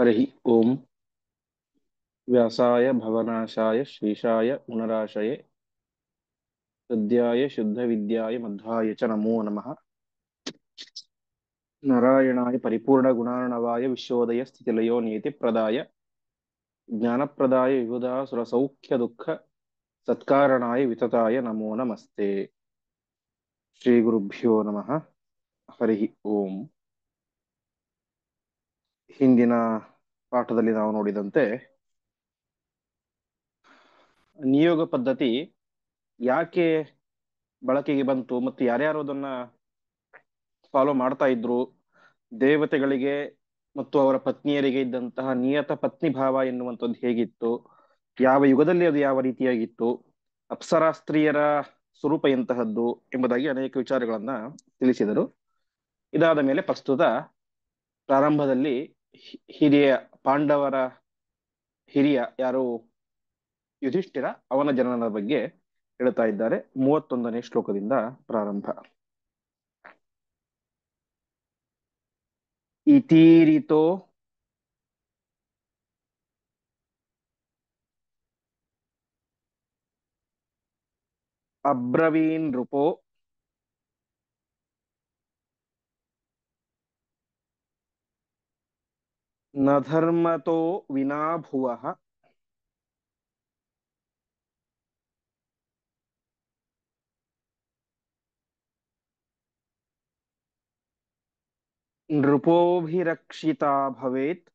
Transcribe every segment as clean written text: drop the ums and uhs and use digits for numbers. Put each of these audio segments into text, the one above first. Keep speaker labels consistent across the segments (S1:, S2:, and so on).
S1: हरि ओम व्यासाय भवनाशाय श्रीशाय गुणराशये हृद्याय शुद्धविद्याय मध्वाय च नमो नमः। नारायणाय परिपूर्णगुणार्णवाय विश्वोदय स्थितिलयो नियतिप्रदाय ज्ञानप्रदाय विबुधासुरसौख्यदुःख सत्कारणाय वितताय नमो नमस्ते। ಶ್ರೀಗುರುಭ್ಯೋ ನಮಃ. ಹರಿ ಓಂ. ಹಿಂದಿನ ಪಾಠದಲ್ಲಿ ನಾವು ನೋಡಿದಂತೆ ನಿಯೋಗ ಪದ್ಧತಿ ಯಾಕೆ ಬಳಕೆಗೆ ಬಂತು ಮತ್ತು ಯಾರ್ಯಾರು ಅದನ್ನ ಫಾಲೋ ಮಾಡ್ತಾ ಇದ್ರು, ದೇವತೆಗಳಿಗೆ ಮತ್ತು ಅವರ ಪತ್ನಿಯರಿಗೆ ಇದ್ದಂತಹ ನಿಯತ ಪತ್ನಿ ಭಾವ ಎನ್ನುವಂಥದ್ದು ಹೇಗಿತ್ತು, ಯಾವ ಯುಗದಲ್ಲಿ ಅದು ಯಾವ ರೀತಿಯಾಗಿತ್ತು, ಅಪ್ಸರಾಸ್ತ್ರೀಯರ ಸ್ವರೂಪ ಎಂತಹದ್ದು ಎಂಬುದಾಗಿ ಅನೇಕ ವಿಚಾರಗಳನ್ನ ತಿಳಿಸಿದರು. ಇದಾದ ಮೇಲೆ ಪ್ರಸ್ತುತ ಪ್ರಾರಂಭದಲ್ಲಿ ಹಿರಿಯ ಪಾಂಡವರ ಹಿರಿಯ ಯಾರು ಯುಧಿಷ್ಠಿರ, ಅವನ ಜನನದ ಬಗ್ಗೆ ಹೇಳ್ತಾ ಇದ್ದಾರೆ. 31ನೇ ಶ್ಲೋಕದಿಂದ ಪ್ರಾರಂಭ. ಇತೀರಿತೋ ಅಬ್ರವೀನ್ ನೃಪೋ ನ ಧರ್ಮತೋ ವಿನಾ ಭುವಃ ನೃಪೋಭಿರಕ್ಷಿತಾ ಭವೇತ್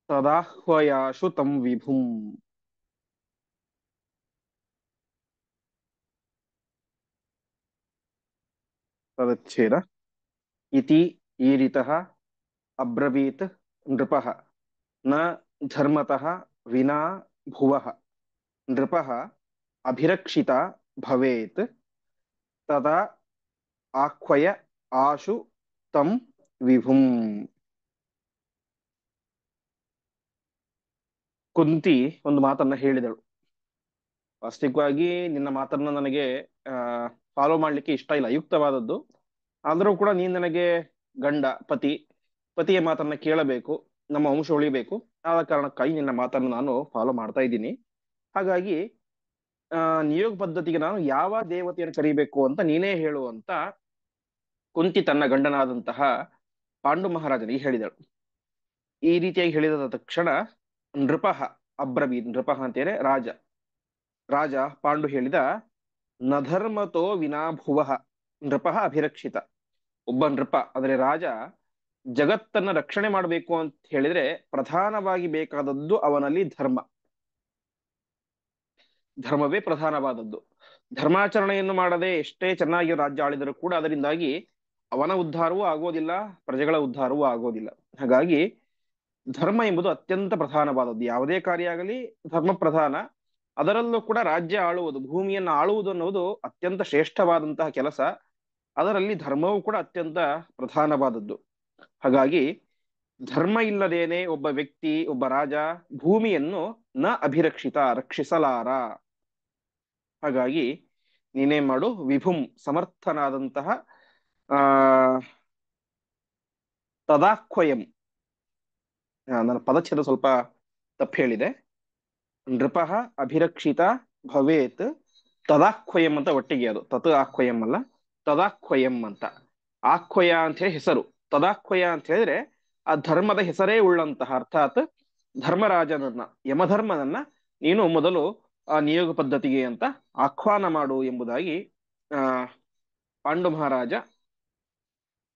S1: ತದಾಹ್ವಯಾಶು ತಂ ವಿಭುಂ. ತದಚ್ಛೇದ. ಇತಿ ಈರಿತಃ ಅಬ್ರವೀತ್ ನೃಪಃ ನ ಧರ್ಮತಃ ವಿನಾ ಭುವಃ ನೃಪಃ ಅಭಿರಕ್ಷಿತಾ ಭವೇತ್ ತದಾ ಆಹ್ವಯ ಆಶು ತಂ ವಿಭುಂ. ಕುಂತಿ ಒಂದು ಮಾತನ್ನ ಹೇಳಿದಳು. ವಾಸ್ತವಿಕವಾಗಿ ನಿನ್ನ ಮಾತನ್ನ ನನಗೆ ಫಾಲೋ ಮಾಡ್ಲಿಕ್ಕೆ ಇಷ್ಟ ಇಲ್ಲ, ಅಯುಕ್ತವಾದದ್ದು. ಆದರೂ ಕೂಡ ನೀನ್ ನನಗೆ ಗಂಡ, ಪತಿಯ ಮಾತನ್ನ ಕೇಳಬೇಕು, ನಮ್ಮ ವಂಶ ಉಳಿಬೇಕು. ಆದ ಕಾರಣಕ್ಕಾಗಿ ನಿನ್ನ ಮಾತನ್ನು ನಾನು ಫಾಲೋ ಮಾಡ್ತಾ ಇದ್ದೀನಿ. ಹಾಗಾಗಿ ನಿಯೋಗ ಪದ್ಧತಿಗೆ ನಾನು ಯಾವ ದೇವತೆಯನ್ನು ಕರಿಬೇಕು ಅಂತ ನೀನೇ ಹೇಳು ಅಂತ ಕುಂತಿ ತನ್ನ ಗಂಡನಾದಂತಹ ಪಾಂಡು ಮಹಾರಾಜನಿಗೆ ಹೇಳಿದಳು. ಈ ರೀತಿಯಾಗಿ ಹೇಳಿದ ತಕ್ಷಣ ನೃಪಃ ಅಬ್ರವೀತ್, ನೃಪಃ ಅಂತೇನೆ ರಾಜ. ರಾಜ ಪಾಂಡು ಹೇಳಿದ, ನಧರ್ಮತೋ ವಿನಾ ಭುವಃ ನೃಪಃ ಅಭಿರಕ್ಷಿತ. ಒಬ್ಬ ನೃಪ ಅಂದ್ರೆ ರಾಜ ಜಗತ್ತನ್ನ ರಕ್ಷಣೆ ಮಾಡಬೇಕು ಅಂತ ಹೇಳಿದ್ರೆ ಪ್ರಧಾನವಾಗಿ ಬೇಕಾದದ್ದು ಅವನಲ್ಲಿ ಧರ್ಮ. ಧರ್ಮವೇ ಪ್ರಧಾನವಾದದ್ದು. ಧರ್ಮಾಚರಣೆಯನ್ನು ಮಾಡದೆ ಎಷ್ಟೇ ಚೆನ್ನಾಗಿ ರಾಜ್ಯ ಆಳಿದರೂ ಕೂಡ ಅದರಿಂದಾಗಿ ಅವನ ಉದ್ಧಾರವೂ ಆಗೋದಿಲ್ಲ, ಪ್ರಜೆಗಳ ಉದ್ಧಾರವೂ ಆಗೋದಿಲ್ಲ. ಹಾಗಾಗಿ ಧರ್ಮ ಎಂಬುದು ಅತ್ಯಂತ ಪ್ರಧಾನವಾದದ್ದು. ಯಾವುದೇ ಕಾರ್ಯ ಆಗಲಿ ಧರ್ಮ ಪ್ರಧಾನ. ಅದರಲ್ಲೂ ಕೂಡ ರಾಜ್ಯ ಆಳುವುದು, ಭೂಮಿಯನ್ನು ಆಳುವುದು ಅನ್ನುವುದು ಅತ್ಯಂತ ಶ್ರೇಷ್ಠವಾದಂತಹ ಕೆಲಸ. ಅದರಲ್ಲಿ ಧರ್ಮವೂ ಕೂಡ ಅತ್ಯಂತ ಪ್ರಧಾನವಾದದ್ದು. ಹಾಗಾಗಿ ಧರ್ಮ ಇಲ್ಲದೇನೆ ಒಬ್ಬ ವ್ಯಕ್ತಿ, ಒಬ್ಬ ರಾಜ ಭೂಮಿಯನ್ನು ನ ಅಭಿರಕ್ಷಿತ, ರಕ್ಷಿಸಲಾರ. ಹಾಗಾಗಿ ನೀನೇ ಮಾಡು, ವಿಭುಂ ಸಮರ್ಥನಾದಂತಹ ಆ ತದಾಖ್ವಯಂ. ನನ್ನ ಪದಚ್ಛೇದ ಸ್ವಲ್ಪ ತಪ್ಪು ಹೇಳಿದೆ. ನೃಪಃ ಅಭಿರಕ್ಷಿತ ಭವೇತ್ ತದಾಖ್ವಯಂ ಅಂತ ಒಟ್ಟಿಗೆ, ಅದು ತತ್ ಆಖ್ವಯಂ ಅಲ್ಲ, ತದಾಖ್ವಯಂ ಅಂತ. ಆಖ್ವಯ ಅಂತ ಹೇಳಿ ಹೆಸರು, ತದಾಖ್ವಯ ಅಂತ ಹೇಳಿದ್ರೆ ಆ ಧರ್ಮದ ಹೆಸರೇ ಉಳ್ಳಂತಹ, ಅರ್ಥಾತ್ ಧರ್ಮರಾಜನನ್ನ, ಯಮಧರ್ಮನನ್ನ ನೀನು ಮೊದಲು ಆ ನಿಯೋಗ ಪದ್ಧತಿಗೆ ಅಂತ ಆಹ್ವಾನ ಮಾಡು ಎಂಬುದಾಗಿ ಆ ಪಾಂಡು ಮಹಾರಾಜ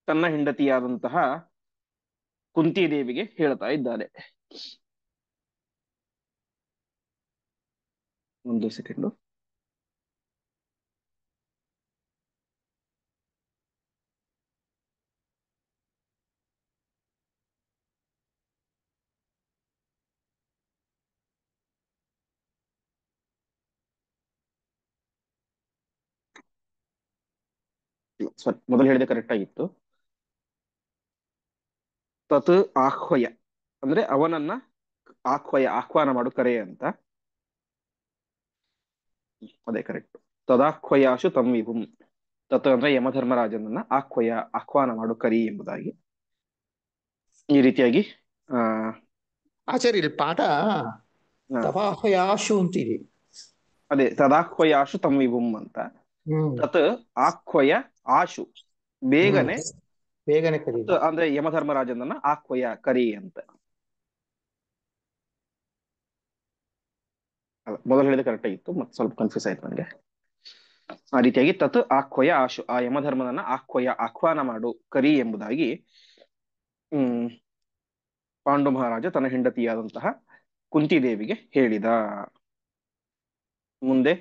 S1: ತನ್ನ ಹೆಂಡತಿಯಾದಂತಹ ಕುಂತಿದೇವಿಗೆ ಹೇಳ್ತಾ ಇದ್ದಾರೆ. ಒಂದು ಸೆಕೆಂಡು. ಮೊದಲು ಹೇಳಿದೆ ಕರೆಕ್ಟ್ ಆಗಿತ್ತು. ತತ್ ಆಹ್ವಯ ಅಂದ್ರೆ ಅವನನ್ನ ಆಹ್ವಾನ ಮಾಡು, ಕರೆ ಅಂತ. ಅದೇ ಕರೆಕ್ಟ್. ತದಾಹ್ವಯಾಶು ತಂ ವಿಭುಂ. ತತ್ ಅಂದ್ರೆ ಯಮಧರ್ಮರಾಜನನ್ನ ಆಹ್ವಾನ ಮಾಡು ಕರಿ ಎಂಬುದಾಗಿ. ಈ ರೀತಿಯಾಗಿ ಆ
S2: ಆಚಾರ್ಯ ಇಲ್ಲಿ ಪಾಠ
S1: ಆ,
S2: ತಪಾಹಯಾಶು ಅಂತಿದೆ.
S1: ಅದೇ ತದಾಹ್ವಯಾಶು ತಂ ವಿಭುಂ ಅಂತ.
S2: ಹ್ಮ್
S1: ತತ್ ಆಹ್ವಯ ಆಶು,
S2: ಹ್ಮ್
S1: ಬೇಗನೆ.
S2: ಬೇಗನೆ ಕರೀರಿ.
S1: ಅಂದ್ರೆ ಯಮಧರ್ಮರಾಜನನ್ನ ಆಹ್ವಯ ಕರಿ ಅಂತ. ಮೊದಲು ಹೇಳಿದ ಕರೆಕ್ಟ್ ಆಗಿತ್ತು, ಮತ್ತೆ ಸ್ವಲ್ಪ ಕನ್ಫ್ಯೂಸ್ ಆಯ್ತು ನನಗೆ. ಆ ರೀತಿಯಾಗಿ ತತ್ ಆಹ್ವಯ ಆಶು, ಆ ಯಮಧರ್ಮನನ್ನ ಆಹ್ವಾನ ಮಾಡು ಕರಿ ಎಂಬುದಾಗಿ ಹ್ಮ್ ಪಾಂಡು ಮಹಾರಾಜ ತನ್ನ ಹೆಂಡತಿಯಾದಂತಹ ಕುಂತಿದೇವಿಗೆ ಹೇಳಿದ. ಮುಂದೆ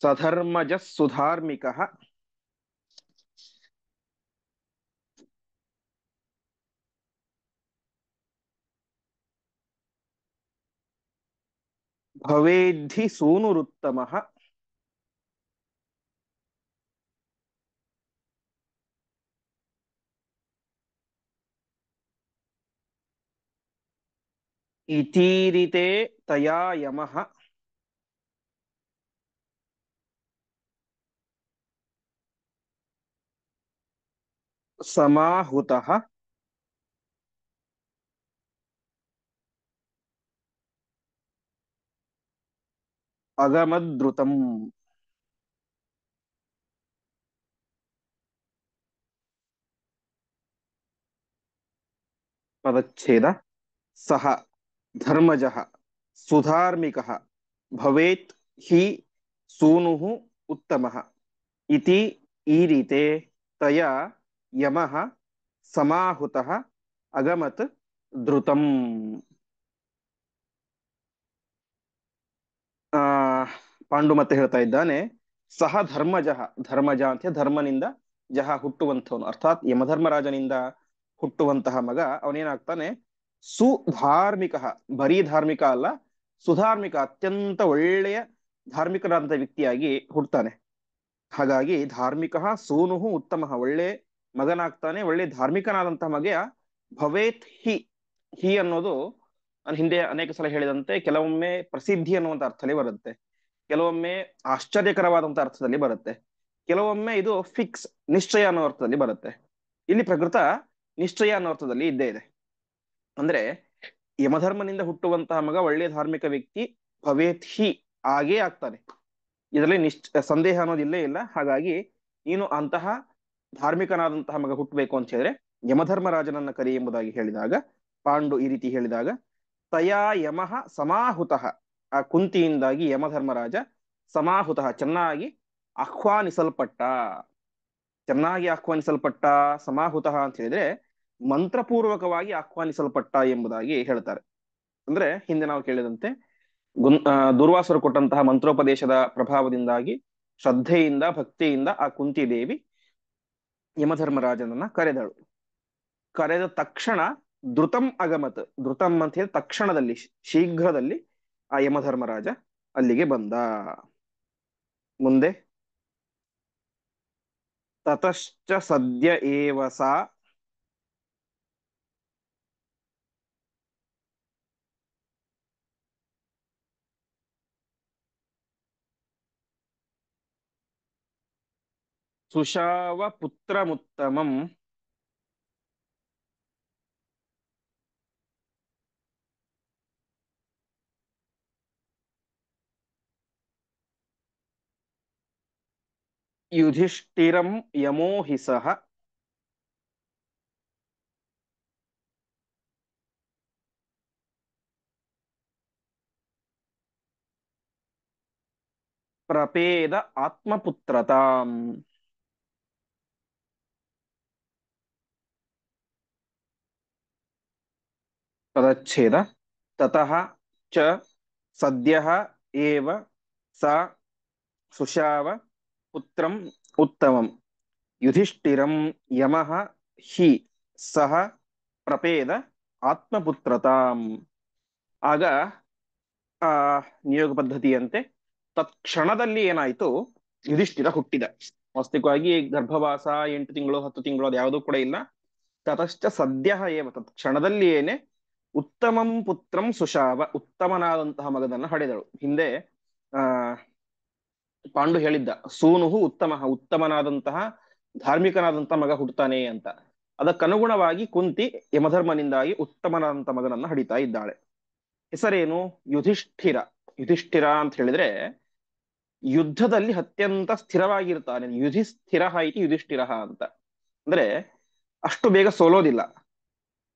S1: ಸಧರ್ಮಜ ಸುಧಾರ್ಮಿಕ ಭವೇದ್ಧಿ ಸೂನುರುತ್ತಮ ಇತೀರಿತೆ ತಯಾ ಯಮಃ ಸಮಾಹುತಃ ಅಗಮದ್ರುತಂ. ಪದಚ್ಛೇದ. ಸಹ ಧರ್ಮಜಃ ಸುಧಾರ್ಮಿಕಃ ಭವೇತ್ ಹಿ ಸೂನುಃ ಉತ್ತಮಃ ಇತಿ ಈರಿತೆ ತಯಾ ಯಮಃ ಸಮಾಹುತಃ ಅಗಮತ್ ಧೃತಂ. ಆ ಪಾಂಡು ಮತ್ತೆ ಹೇಳ್ತಾ ಇದ್ದಾನೆ, ಸಹ ಧರ್ಮಜಃ, ಧರ್ಮಜ ಅಂತ ಧರ್ಮನಿಂದ ಜಹ ಹುಟ್ಟುವಂಥವನು, ಅರ್ಥಾತ್ ಯಮಧರ್ಮರಾಜನಿಂದ ಹುಟ್ಟುವಂತಹ ಮಗ ಅವನೇನಾಗ್ತಾನೆ, ಸುಧಾರ್ಮಿಕ, ಬರೀ ಧಾರ್ಮಿಕ ಅಲ್ಲ, ಸುಧಾರ್ಮಿಕ, ಅತ್ಯಂತ ಒಳ್ಳೆಯ ಧಾರ್ಮಿಕನಾದಂಥ ವ್ಯಕ್ತಿಯಾಗಿ ಹುಟ್ಟುತ್ತಾನೆ. ಹಾಗಾಗಿ ಧಾರ್ಮಿಕ ಸೂನು ಉತ್ತಮ, ಒಳ್ಳೆ ಮಗನಾಗ್ತಾನೆ, ಒಳ್ಳೆ ಧಾರ್ಮಿಕನಾದಂತಹ ಮಗ. ಭವೇತ್ ಹಿ, ಹಿ ಅನ್ನೋದು ನಾನು ಹಿಂದೆ ಅನೇಕ ಸಲ ಹೇಳಿದಂತೆ ಕೆಲವೊಮ್ಮೆ ಪ್ರಸಿದ್ಧಿ ಅನ್ನುವಂಥ ಅರ್ಥದಲ್ಲಿ ಬರುತ್ತೆ, ಕೆಲವೊಮ್ಮೆ ಆಶ್ಚರ್ಯಕರವಾದಂಥ ಅರ್ಥದಲ್ಲಿ ಬರುತ್ತೆ, ಕೆಲವೊಮ್ಮೆ ಇದು ಫಿಕ್ಸ್, ನಿಶ್ಚಯ ಅನ್ನೋ ಅರ್ಥದಲ್ಲಿ ಬರುತ್ತೆ. ಇಲ್ಲಿ ಪ್ರಕೃತ ನಿಶ್ಚಯ ಅನ್ನೋ ಅರ್ಥದಲ್ಲಿ ಇದ್ದೇ ಇದೆ. ಅಂದ್ರೆ ಯಮಧರ್ಮನಿಂದ ಹುಟ್ಟುವಂತಹ ಮಗ ಒಳ್ಳೆ ಧಾರ್ಮಿಕ ವ್ಯಕ್ತಿ, ಭವೇತ್ ಹಿ, ಆಗೇ ಆಗ್ತಾನೆ, ಇದರಲ್ಲಿ ಸಂದೇಹ ಅನ್ನೋದು ಇಲ್ಲೇ ಇಲ್ಲ. ಹಾಗಾಗಿ ನೀನು ಅಂತಹ ಧಾರ್ಮಿಕನಾದಂತಹ ಮಗ ಹುಟ್ಟಬೇಕು ಅಂತ ಹೇಳಿದ್ರೆ ಯಮಧರ್ಮರಾಜನನ್ನ ಕರಿ ಎಂಬುದಾಗಿ ಹೇಳಿದಾಗ, ಪಾಂಡು ಈ ರೀತಿ ಹೇಳಿದಾಗ, ತಯಾ ಯಮಃ ಸಮಾಹುತಃ, ಆ ಕುಂತಿಯಿಂದಾಗಿ ಯಮಧರ್ಮರಾಜ ಸಮಾಹುತಃ, ಚೆನ್ನಾಗಿ ಆಹ್ವಾನಿಸಲ್ಪಟ್ಟ. ಚೆನ್ನಾಗಿ ಆಹ್ವಾನಿಸಲ್ಪಟ್ಟ, ಸಮಾಹುತಃ ಅಂತ ಹೇಳಿದ್ರೆ ಮಂತ್ರಪೂರ್ವಕವಾಗಿ ಆಹ್ವಾನಿಸಲ್ಪಟ್ಟ ಎಂಬುದಾಗಿ ಹೇಳ್ತಾರೆ. ಅಂದ್ರೆ ಹಿಂದೆ ನಾವು ಕೇಳಿದಂತೆ ದುರ್ವಾಸರು ಕೊಟ್ಟಂತಹ ಮಂತ್ರೋಪದೇಶದ ಪ್ರಭಾವದಿಂದಾಗಿ ಶ್ರದ್ಧೆಯಿಂದ ಭಕ್ತಿಯಿಂದ ಆ ಕುಂತಿದೇವಿ ಯಮಧರ್ಮರಾಜನನ್ನ ಕರೆದಳು. ಕರೆದ ತಕ್ಷಣ ಧೃತಂ ಅಗಮತ್, ಧೃತಂ ಅಂತ ಹೇಳಿ ತಕ್ಷಣದಲ್ಲಿ, ಶೀಘ್ರದಲ್ಲಿ ಆ ಯಮಧರ್ಮರಾಜ ಅಲ್ಲಿಗೆ ಬಂದ. ಮುಂದೆ ತತಶ್ಚ ಸದ್ಯ ಏವ ಸಾ ಸುಶಾವ ಪುತ್ರಮುತ್ತಮಂ ಯುಧಿಷ್ಠಿರಂ ಯಮೋಹಿಸಃ ಪ್ರಪೇದ ಆತ್ಮಪುತ್ರತಾಂ. ಪದಚ್ಛೇದ. ತತಃ ಚ ಸದ್ಯಃ ಏವ ಸ ಸುಶಾವ ಪುತ್ರಂ ಉತ್ತಮಂ ಯುಧಿಷ್ಠಿರಂ ಯಮಃ ಹಿ ಸಹ ಪ್ರಪೇದ ಆತ್ಮಪುತ್ರತಾಂ. ಆಗ ಆ ನಿಯೋಗ ಪದ್ಧತಿಯಂತೆ ತತ್ಕ್ಷಣದಲ್ಲಿ ಏನಾಯ್ತು, ಯುಧಿಷ್ಠಿರ ಹುಟ್ಟಿದ. ವಾಸ್ತವಿಕವಾಗಿ ಗರ್ಭವಾಸ 8 ತಿಂಗಳು 10 ತಿಂಗಳು ಅದು ಯಾವುದೂ ಕೂಡ ಇಲ್ಲ. ತತಶ್ಚ ಸದ್ಯ ಏವ, ತತ್ ಕ್ಷಣದಲ್ಲಿಯೇನೆ ಉತ್ತಮಂ ಪುತ್ರಂ ಸುಶಾವ, ಉತ್ತಮನಾದಂತಹ ಮಗನನ್ನ ಹಡೆದಳು. ಹಿಂದೆ ಆ ಪಾಂಡು ಹೇಳಿದ್ದ, ಸೂನುಹು ಉತ್ತಮ, ಉತ್ತಮನಾದಂತಹ ಧಾರ್ಮಿಕನಾದಂತಹ ಮಗ ಹುಟ್ಟುತ್ತಾನೆ ಅಂತ. ಅದಕ್ಕನುಗುಣವಾಗಿ ಕುಂತಿ ಯಮಧರ್ಮನಿಂದಾಗಿ ಉತ್ತಮನಾದಂತಹ ಮಗನನ್ನ ಹಡಿತಾ ಇದ್ದಾಳೆ. ಹೆಸರೇನು? ಯುಧಿಷ್ಠಿರ. ಯುಧಿಷ್ಠಿರ ಅಂತ ಹೇಳಿದ್ರೆ ಯುದ್ಧದಲ್ಲಿ ಅತ್ಯಂತ ಸ್ಥಿರವಾಗಿರ್ತಾನೆ. ಯುಧಿಷ್ಠಿರ ಇತಿ ಯುಧಿಷ್ಠಿರ ಅಂತ. ಅಂದ್ರೆ ಅಷ್ಟು ಬೇಗ ಸೋಲೋದಿಲ್ಲ,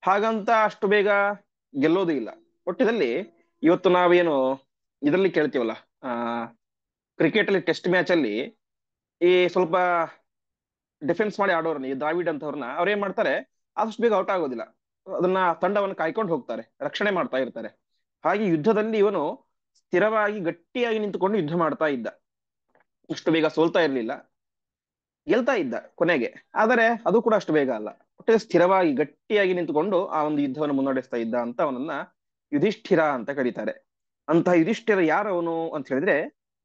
S1: ಹಾಗಂತ ಅಷ್ಟು ಬೇಗ ಗೆಲ್ಲೋದು ಇಲ್ಲ. ಒಟ್ಟಿನಲ್ಲಿ ಇವತ್ತು ನಾವೇನು ಇದರಲ್ಲಿ ಕೇಳ್ತೀವಲ್ಲ, ಆ ಕ್ರಿಕೆಟ್ ಅಲ್ಲಿ ಟೆಸ್ಟ್ ಮ್ಯಾಚ್ ಅಲ್ಲಿ ಈ ಸ್ವಲ್ಪ ಡಿಫೆನ್ಸ್ ಮಾಡಿ ಆಡೋರ್ನ, ಈ ದ್ರಾವಿಡ್ ಅಂತವ್ರನ್ನ ಅವ್ರು ಏನ್ ಮಾಡ್ತಾರೆ, ಆದಷ್ಟು ಬೇಗ ಔಟ್ ಆಗೋದಿಲ್ಲ, ಅದನ್ನ ತಂಡವನ್ನು ಕಾಯ್ಕೊಂಡು ಹೋಗ್ತಾರೆ, ರಕ್ಷಣೆ ಮಾಡ್ತಾ ಇರ್ತಾರೆ. ಹಾಗೆ ಯುದ್ಧದಲ್ಲಿ ಇವನು ಸ್ಥಿರವಾಗಿ ಗಟ್ಟಿಯಾಗಿ ನಿಂತುಕೊಂಡು ಯುದ್ಧ ಮಾಡ್ತಾ ಇದ್ದ. ಅಷ್ಟು ಬೇಗ ಸೋಲ್ತಾ ಇರ್ಲಿಲ್ಲ, ಗೆಲ್ತಾ ಇದ್ದ ಕೊನೆಗೆ. ಆದರೆ ಅದು ಕೂಡ ಅಷ್ಟು ಬೇಗ ಅಲ್ಲ, ಒಟ್ಟೆ ಸ್ಥಿರವಾಗಿ ಗಟ್ಟಿಯಾಗಿ ನಿಂತುಕೊಂಡು ಆ ಒಂದು ಯುದ್ಧವನ್ನು ಮುನ್ನಡೆಸ್ತಾ ಇದ್ದ ಅಂತ ಅವನನ್ನ ಯುಧಿಷ್ಠಿರ ಅಂತ ಕರೀತಾರೆ. ಅಂತಹ ಯುಧಿಷ್ಠಿರ ಯಾರವನು ಅಂತ ಹೇಳಿದ್ರೆ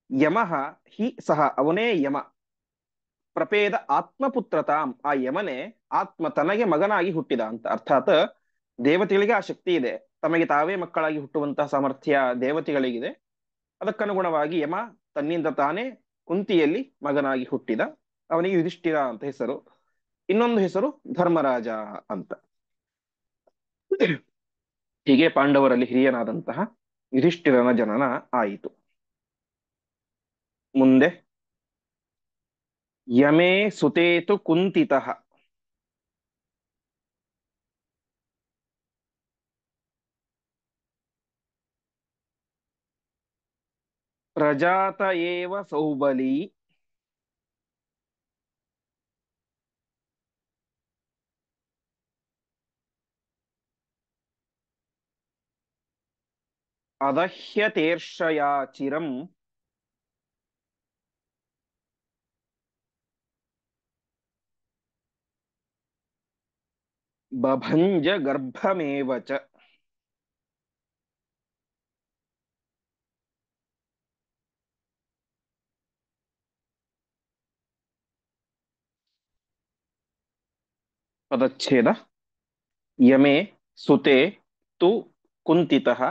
S1: ಯಮಃ ಹಿ ಸಹ, ಅವನೇ ಯಮ. ಪ್ರಪೇದ ಆತ್ಮಪುತ್ರತಾಂ, ಆ ಯಮನೆ ಆತ್ಮ ತನಗೆ ಮಗನಾಗಿ ಹುಟ್ಟಿದ ಅಂತ. ಅರ್ಥಾತ್ ದೇವತೆಗಳಿಗೆ ಆ ಶಕ್ತಿ ಇದೆ, ತಮಗೆ ತಾವೇ ಮಕ್ಕಳಾಗಿ ಹುಟ್ಟುವಂತಹ ಸಾಮರ್ಥ್ಯ ದೇವತೆಗಳಿಗಿದೆ. ಅದಕ್ಕನುಗುಣವಾಗಿ ಯಮ ತನ್ನಿಂದ ತಾನೇ ಕುಂತಿಯಲ್ಲಿ ಮಗನಾಗಿ ಹುಟ್ಟಿದ, ಅವನಿಗೆ ಯುಧಿಷ್ಠಿರ ಅಂತ ಹೆಸರು. ಇನ್ನೊಂದು ಹೆಸರು ಧರ್ಮರಾಜ ಅಂತ. ಹೀಗೆ ಪಾಂಡವರಲ್ಲಿ ಹಿರಿಯನಾದಂತಹ ಯುಧಿಷ್ಠಿರನ ಜನನ ಆಯಿತು. ಮುಂದೆ ಯಮೇ ಸುತೇತು ಕುಂತಿತಃ. ಪ್ರಜಾತ ಏವ ಸೌಬಲಿ. ಅದಹ್ಯತೇರ್ಷಯಾ ಚಿರಂ. ಬಭಂಜ ಗರ್ಭಮೇವ ಚ. ಪದಚ್ಛೇದ. ಯಮೇ ಸುತೆ ತು ಕುಂತಿತಃ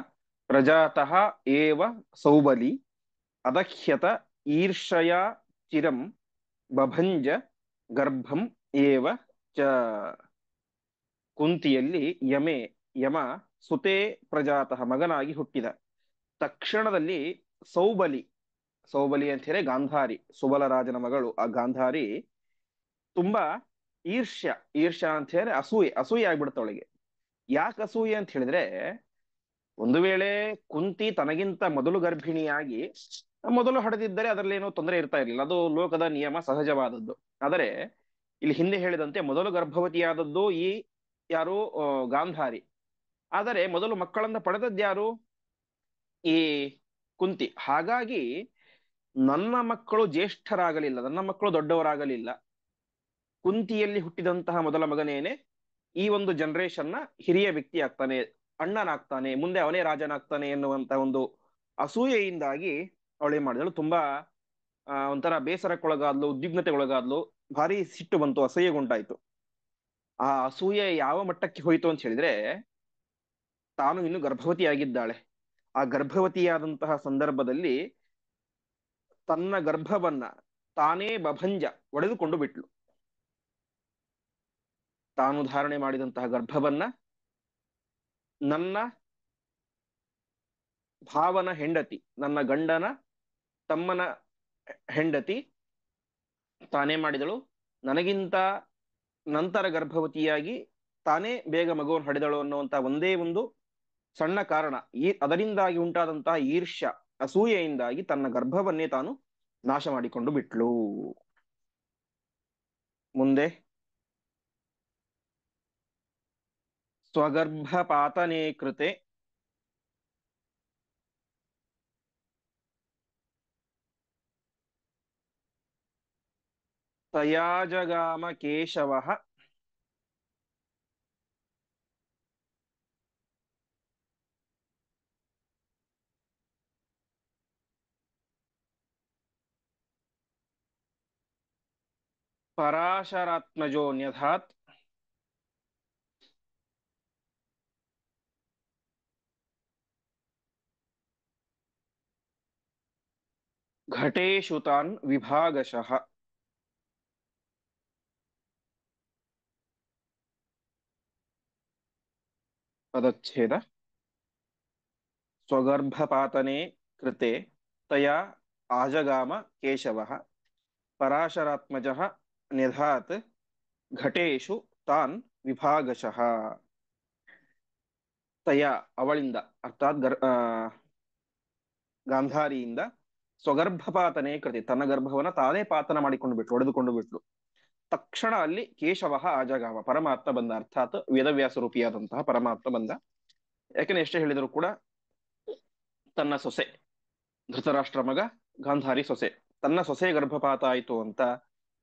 S1: ಪ್ರಜಾತಃ ಏವ ಸೌಬಲಿ ಅದಹ್ಯತ ಈರ್ಷಯಾ ಚಿರಂ ಬಭಂಜ ಗರ್ಭಂ ಏವ ಚ. ಕುಂತಿಯಲ್ಲಿ ಯಮೆ, ಯಮ ಸುತೆ ಪ್ರಜಾತಃ ಮಗನಾಗಿ ಹುಟ್ಟಿದ. ತಕ್ಷಣದಲ್ಲಿ ಸೌಬಲಿ, ಸೌಬಲಿ ಅಂತ ಹೇಳಿ ಗಾಂಧಾರಿ, ಸುಬಲ ರಾಜನ ಮಗಳು ಆ ಗಾಂಧಾರಿ ತುಂಬಾ ಈರ್ಷ್ಯ, ಈರ್ಷ್ಯ ಅಂತ ಹೇಳಿ ಅಸೂಯೆ, ಅಸೂಯೆ ಆಗ್ಬಿಡ್ತವಳಿಗೆ. ಯಾಕೆ ಅಸೂಯೆ ಅಂತ ಹೇಳಿದ್ರೆ, ಒಂದು ವೇಳೆ ಕುಂತಿ ತನಗಿಂತ ಮೊದಲು ಗರ್ಭಿಣಿಯಾಗಿ ಮೊದಲು ಹಡೆದಿದ್ದರೆ ಅದರಲ್ಲೇನೋ ತೊಂದರೆ ಇರ್ತಾ ಇರಲಿಲ್ಲ, ಅದು ಲೋಕದ ನಿಯಮ, ಸಹಜವಾದದ್ದು. ಆದರೆ ಇಲ್ಲಿ ಹಿಂದೆ ಹೇಳಿದಂತೆ ಮೊದಲು ಗರ್ಭವತಿಯಾದದ್ದು ಈ ಯಾರು, ಗಾಂಧಾರಿ. ಆದರೆ ಮೊದಲು ಮಕ್ಕಳನ್ನ ಪಡೆದದ್ಯಾರು? ಈ ಕುಂತಿ. ಹಾಗಾಗಿ ನನ್ನ ಮಕ್ಕಳು ಜ್ಯೇಷ್ಠರಾಗಲಿಲ್ಲ, ನನ್ನ ಮಕ್ಕಳು ದೊಡ್ಡವರಾಗಲಿಲ್ಲ, ಕುಂತಿಯಲ್ಲಿ ಹುಟ್ಟಿದಂತಹ ಮೊದಲ ಮಗನೇನೆ ಈ ಒಂದು ಜನರೇಷನ್ನ ಹಿರಿಯ ವ್ಯಕ್ತಿ ಆಗ್ತಾನೆ, ಅಣ್ಣನಾಗ್ತಾನೆ, ಮುಂದೆ ಅವನೇ ರಾಜನಾಗ್ತಾನೆ ಎನ್ನುವಂತ ಒಂದು ಅಸೂಯೆಯಿಂದಾಗಿ ಅವಳೇನ್ ಮಾಡಿದಳು, ತುಂಬಾ ಒಂಥರ ಬೇಸರಕ್ಕೊಳಗಾದ್ಲು, ಉದ್ವಿಗ್ನತೆಗೊಳಗಾದ್ಲು, ಭಾರಿ ಸಿಟ್ಟು ಬಂತು, ಅಸಹ್ಯಗುಂಟಾಯ್ತು. ಆ ಅಸೂಯೆ ಯಾವ ಮಟ್ಟಕ್ಕೆ ಹೋಯ್ತು ಅಂತ ಹೇಳಿದ್ರೆ, ತಾನು ಇನ್ನು ಗರ್ಭವತಿಯಾಗಿದ್ದಾಳೆ. ಆ ಗರ್ಭವತಿಯಾದಂತಹ ಸಂದರ್ಭದಲ್ಲಿ ತನ್ನ ಗರ್ಭವನ್ನ ತಾನೇ ಬಭಂಜ, ಒಡೆದುಕೊಂಡು ಬಿಟ್ಲು. ತಾನು ಧಾರಣೆ ಮಾಡಿದಂತಹ ಗರ್ಭವನ್ನ ನನ್ನ ಭಾವನ ಹೆಂಡತಿ, ನನ್ನ ಗಂಡನ ತಮ್ಮನ ಹೆಂಡತಿ ತಾನೇ ಮಾಡಿದಳು. ನನಗಿಂತ ನಂತರ ಗರ್ಭವತಿಯಾಗಿ ತಾನೇ ಬೇಗ ಮಗುವನ್ನು ಹಡೆದಳು ಅನ್ನುವಂತ ಒಂದೇ ಒಂದು ಸಣ್ಣ ಕಾರಣ, ಅದರಿಂದಾಗಿ ಉಂಟಾದಂತಹ ಈರ್ಷ್ಯ, ಅಸೂಯೆಯಿಂದಾಗಿ ತನ್ನ ಗರ್ಭವನ್ನೇ ತಾನು ನಾಶ ಮಾಡಿಕೊಂಡು ಬಿಟ್ಲು. ಮುಂದೆ ಸ್ವಗರ್ಭಪಾತನೆ ಕೃತೆ ತಯಾಜಗಾಮ ಕೇಶವಃ. ಪರಾಶರಾತ್ಮಜೋ ನ್ಯಧಾತ್. ಘಟೇಶು ತಾನ್ ವಿಭಾಗಶಃ. ಪದಚ್ಛೇದ. ಸ್ವಗರ್ಭಪಾತನೆ ಕೃತೆ ತಯಾ ಆಜಗಾಮ ಕೇಶವಃ ಪರಾಶರಾತ್ಮಜಃ ನಿಧಾತ್ ಘಟೇಶು ತಾನ್ ವಿಭಾಗಶಃ. ತಯ ಅವಳಿಂದ ಅರ್ಥಾತ್ ಗಾಂಧಾರಿಯಿಂದ ಸ್ವಗರ್ಭಪಾತನೆ ಕೃತಿ ತನ್ನ ಗರ್ಭವನ್ನ ತಾನೇ ಪಾತನ ಮಾಡಿಕೊಂಡು ಬಿಟ್ಲು, ಒಡೆದುಕೊಂಡು ಬಿಟ್ಲು. ತಕ್ಷಣ ಅಲ್ಲಿ ಕೇಶವ ಆಜಗಾಮ ಪರಮಾತ್ಮ ಬಂದ, ಅರ್ಥಾತ್ ವೇದವ್ಯಾಸ ರೂಪಿಯಾದಂತಹ ಪರಮಾತ್ಮ ಬಂದ. ಯಾಕೆಂದ್ರೆ ಎಷ್ಟೇ ಹೇಳಿದ್ರು ಕೂಡ ತನ್ನ ಸೊಸೆ ಧೃತರಾಷ್ಟ್ರ ಮಗ ಗಾಂಧಾರಿ ಸೊಸೆ, ತನ್ನ ಸೊಸೆ ಗರ್ಭಪಾತ ಆಯಿತು ಅಂತ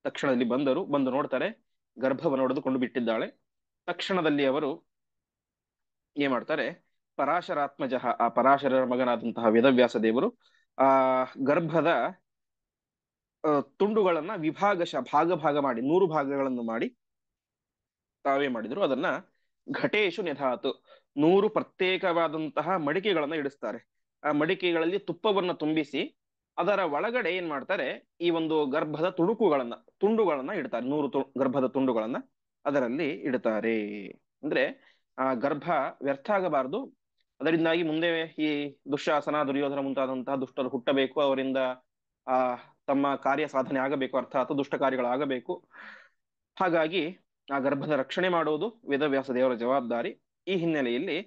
S1: ತಕ್ಷಣದಲ್ಲಿ ಬಂದು ನೋಡ್ತಾರೆ, ಗರ್ಭವನ್ನು ಒಡೆದುಕೊಂಡು ಬಿಟ್ಟಿದ್ದಾಳೆ. ತಕ್ಷಣದಲ್ಲಿ ಅವರು ಏನ್ ಮಾಡ್ತಾರೆ, ಪರಾಶರಾತ್ಮಜ ಆ ಪರಾಶರ ಮಗನಾದಂತಹ ವೇದವ್ಯಾಸ ದೇವರು ಆ ಗರ್ಭದ ತುಂಡುಗಳನ್ನ ಭಾಗ ಮಾಡಿ 100 ಭಾಗಗಳನ್ನು ಮಾಡಿ ತಾವೇ ಮಾಡಿದ್ರು. ಅದನ್ನ ಘಟೇಶು ನಿಧಾತು 100 ಪ್ರತ್ಯೇಕವಾದಂತಹ ಮಡಿಕೆಗಳನ್ನ ಇಡಿಸ್ತಾರೆ. ಆ ಮಡಿಕೆಗಳಲ್ಲಿ ತುಪ್ಪವನ್ನು ತುಂಬಿಸಿ ಅದರ ಒಳಗಡೆ ಏನ್ ಮಾಡ್ತಾರೆ, ಈ ಒಂದು ಗರ್ಭದ ತುಂಡುಗಳನ್ನ ಇಡ್ತಾರೆ. 100 ಗರ್ಭದ ತುಂಡುಗಳನ್ನ ಅದರಲ್ಲಿ ಇಡ್ತಾರೆ. ಅಂದ್ರೆ ಆ ಗರ್ಭ ವ್ಯರ್ಥ ಆಗಬಾರದು, ಅದರಿಂದಾಗಿ ಮುಂದೆ ಈ ದುಶ್ಯಾಸನ ದುರ್ಯೋಧನ ಮುಂತಾದಂತಹ ದುಷ್ಟರು ಹುಟ್ಟಬೇಕು, ಅವರಿಂದ ಆ ತಮ್ಮ ಕಾರ್ಯ ಸಾಧನೆ ಆಗಬೇಕು, ಅರ್ಥಾತ್ ದುಷ್ಟ ಕಾರ್ಯಗಳಾಗಬೇಕು. ಹಾಗಾಗಿ ಆ ಗರ್ಭದ ರಕ್ಷಣೆ ಮಾಡುವುದು ವೇದವ್ಯಾಸ ದೇವರ ಜವಾಬ್ದಾರಿ. ಈ ಹಿನ್ನೆಲೆಯಲ್ಲಿ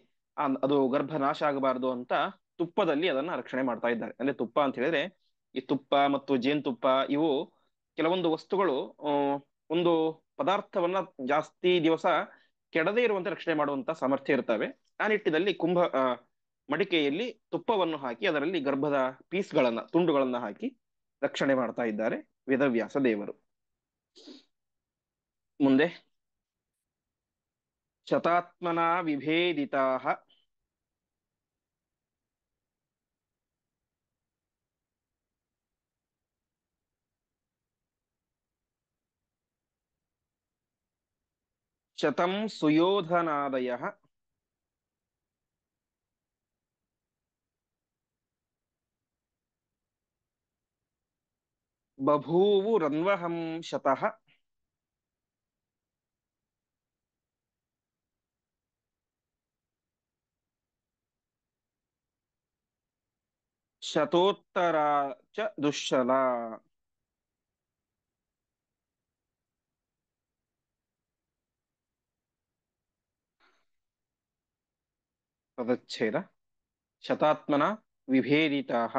S1: ಅದು ಗರ್ಭ ನಾಶ ಆಗಬಾರದು ಅಂತ ತುಪ್ಪದಲ್ಲಿ ಅದನ್ನ ರಕ್ಷಣೆ ಮಾಡ್ತಾ ಇದ್ದಾರೆ. ಅಂದ್ರೆ ತುಪ್ಪ ಅಂತ ಹೇಳಿದ್ರೆ ಈ ತುಪ್ಪ ಮತ್ತು ಜೇನುತುಪ್ಪ ಇವು ಕೆಲವೊಂದು ವಸ್ತುಗಳು ಒಂದು ಪದಾರ್ಥವನ್ನ ಜಾಸ್ತಿ ದಿವಸ ಕೆಡದೇ ಇರುವಂತೆ ರಕ್ಷಣೆ ಮಾಡುವಂತ ಸಾಮರ್ಥ್ಯ ಇರ್ತವೆ. ಆ ನಿಟ್ಟಿನಲ್ಲಿ ಮಡಿಕೆಯಲ್ಲಿ ತುಪ್ಪವನ್ನು ಹಾಕಿ ಅದರಲ್ಲಿ ಗರ್ಭದ ತುಂಡುಗಳನ್ನ ಹಾಕಿ ರಕ್ಷಣೆ ಮಾಡ್ತಾ ಇದ್ದಾರೆ ವೇದವ್ಯಾಸ ದೇವರು. ಮುಂದೆ ಶತಾತ್ಮನ ವಿಭೇದಿತಾ ಶತಂ ಸುಯೋಧನಾದಯ ಬಭೂವುರನ್ವಹಂ ಶತಃ ಶತೋತ್ತರ ಚ ದುಶ್ಶಲ. ಪದಚ್ಛೇದ. ಶತಾತ್ಮನ ವಿಭೇದಿತಾಃ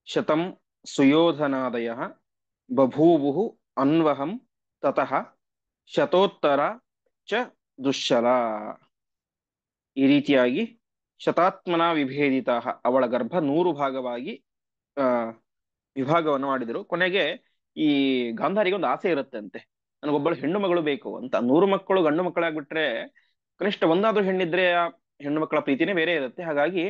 S1: ಶತಂ ಸುಯೋಧನಾದಯಃ ಬಭೂವುಃ ಅನ್ವಹಂ ತತಃ ಶತೋತ್ತರ ಚ ದುಶ್ಶಲ. ಈ ರೀತಿಯಾಗಿ ಶತಾತ್ಮನ ವಿಭೇದಿತಾಃ ಅವಳ ಗರ್ಭ 100 ಭಾಗವಾಗಿ ವಿಭಾಗವನ್ನು ಮಾಡಿದರು. ಕೊನೆಗೆ ಈ ಗಾಂಧಾರಿಗೆ ಒಂದು ಆಸೆ ಇರುತ್ತೆ ಅಂತೆ, ನನಗೊಬ್ಬಳು ಹೆಣ್ಣು ಮಗಳು ಬೇಕು ಅಂತ. 100 ಮಕ್ಕಳು ಗಂಡು ಮಕ್ಕಳಾಗ್ಬಿಟ್ರೆ ಕನಿಷ್ಠ ಒಂದಾದ್ರೂ ಹೆಣ್ಣಿದ್ರೆ ಆ ಹೆಣ್ಣು ಮಕ್ಕಳ ಪ್ರೀತಿನೇ ಬೇರೆ ಇರುತ್ತೆ. ಹಾಗಾಗಿ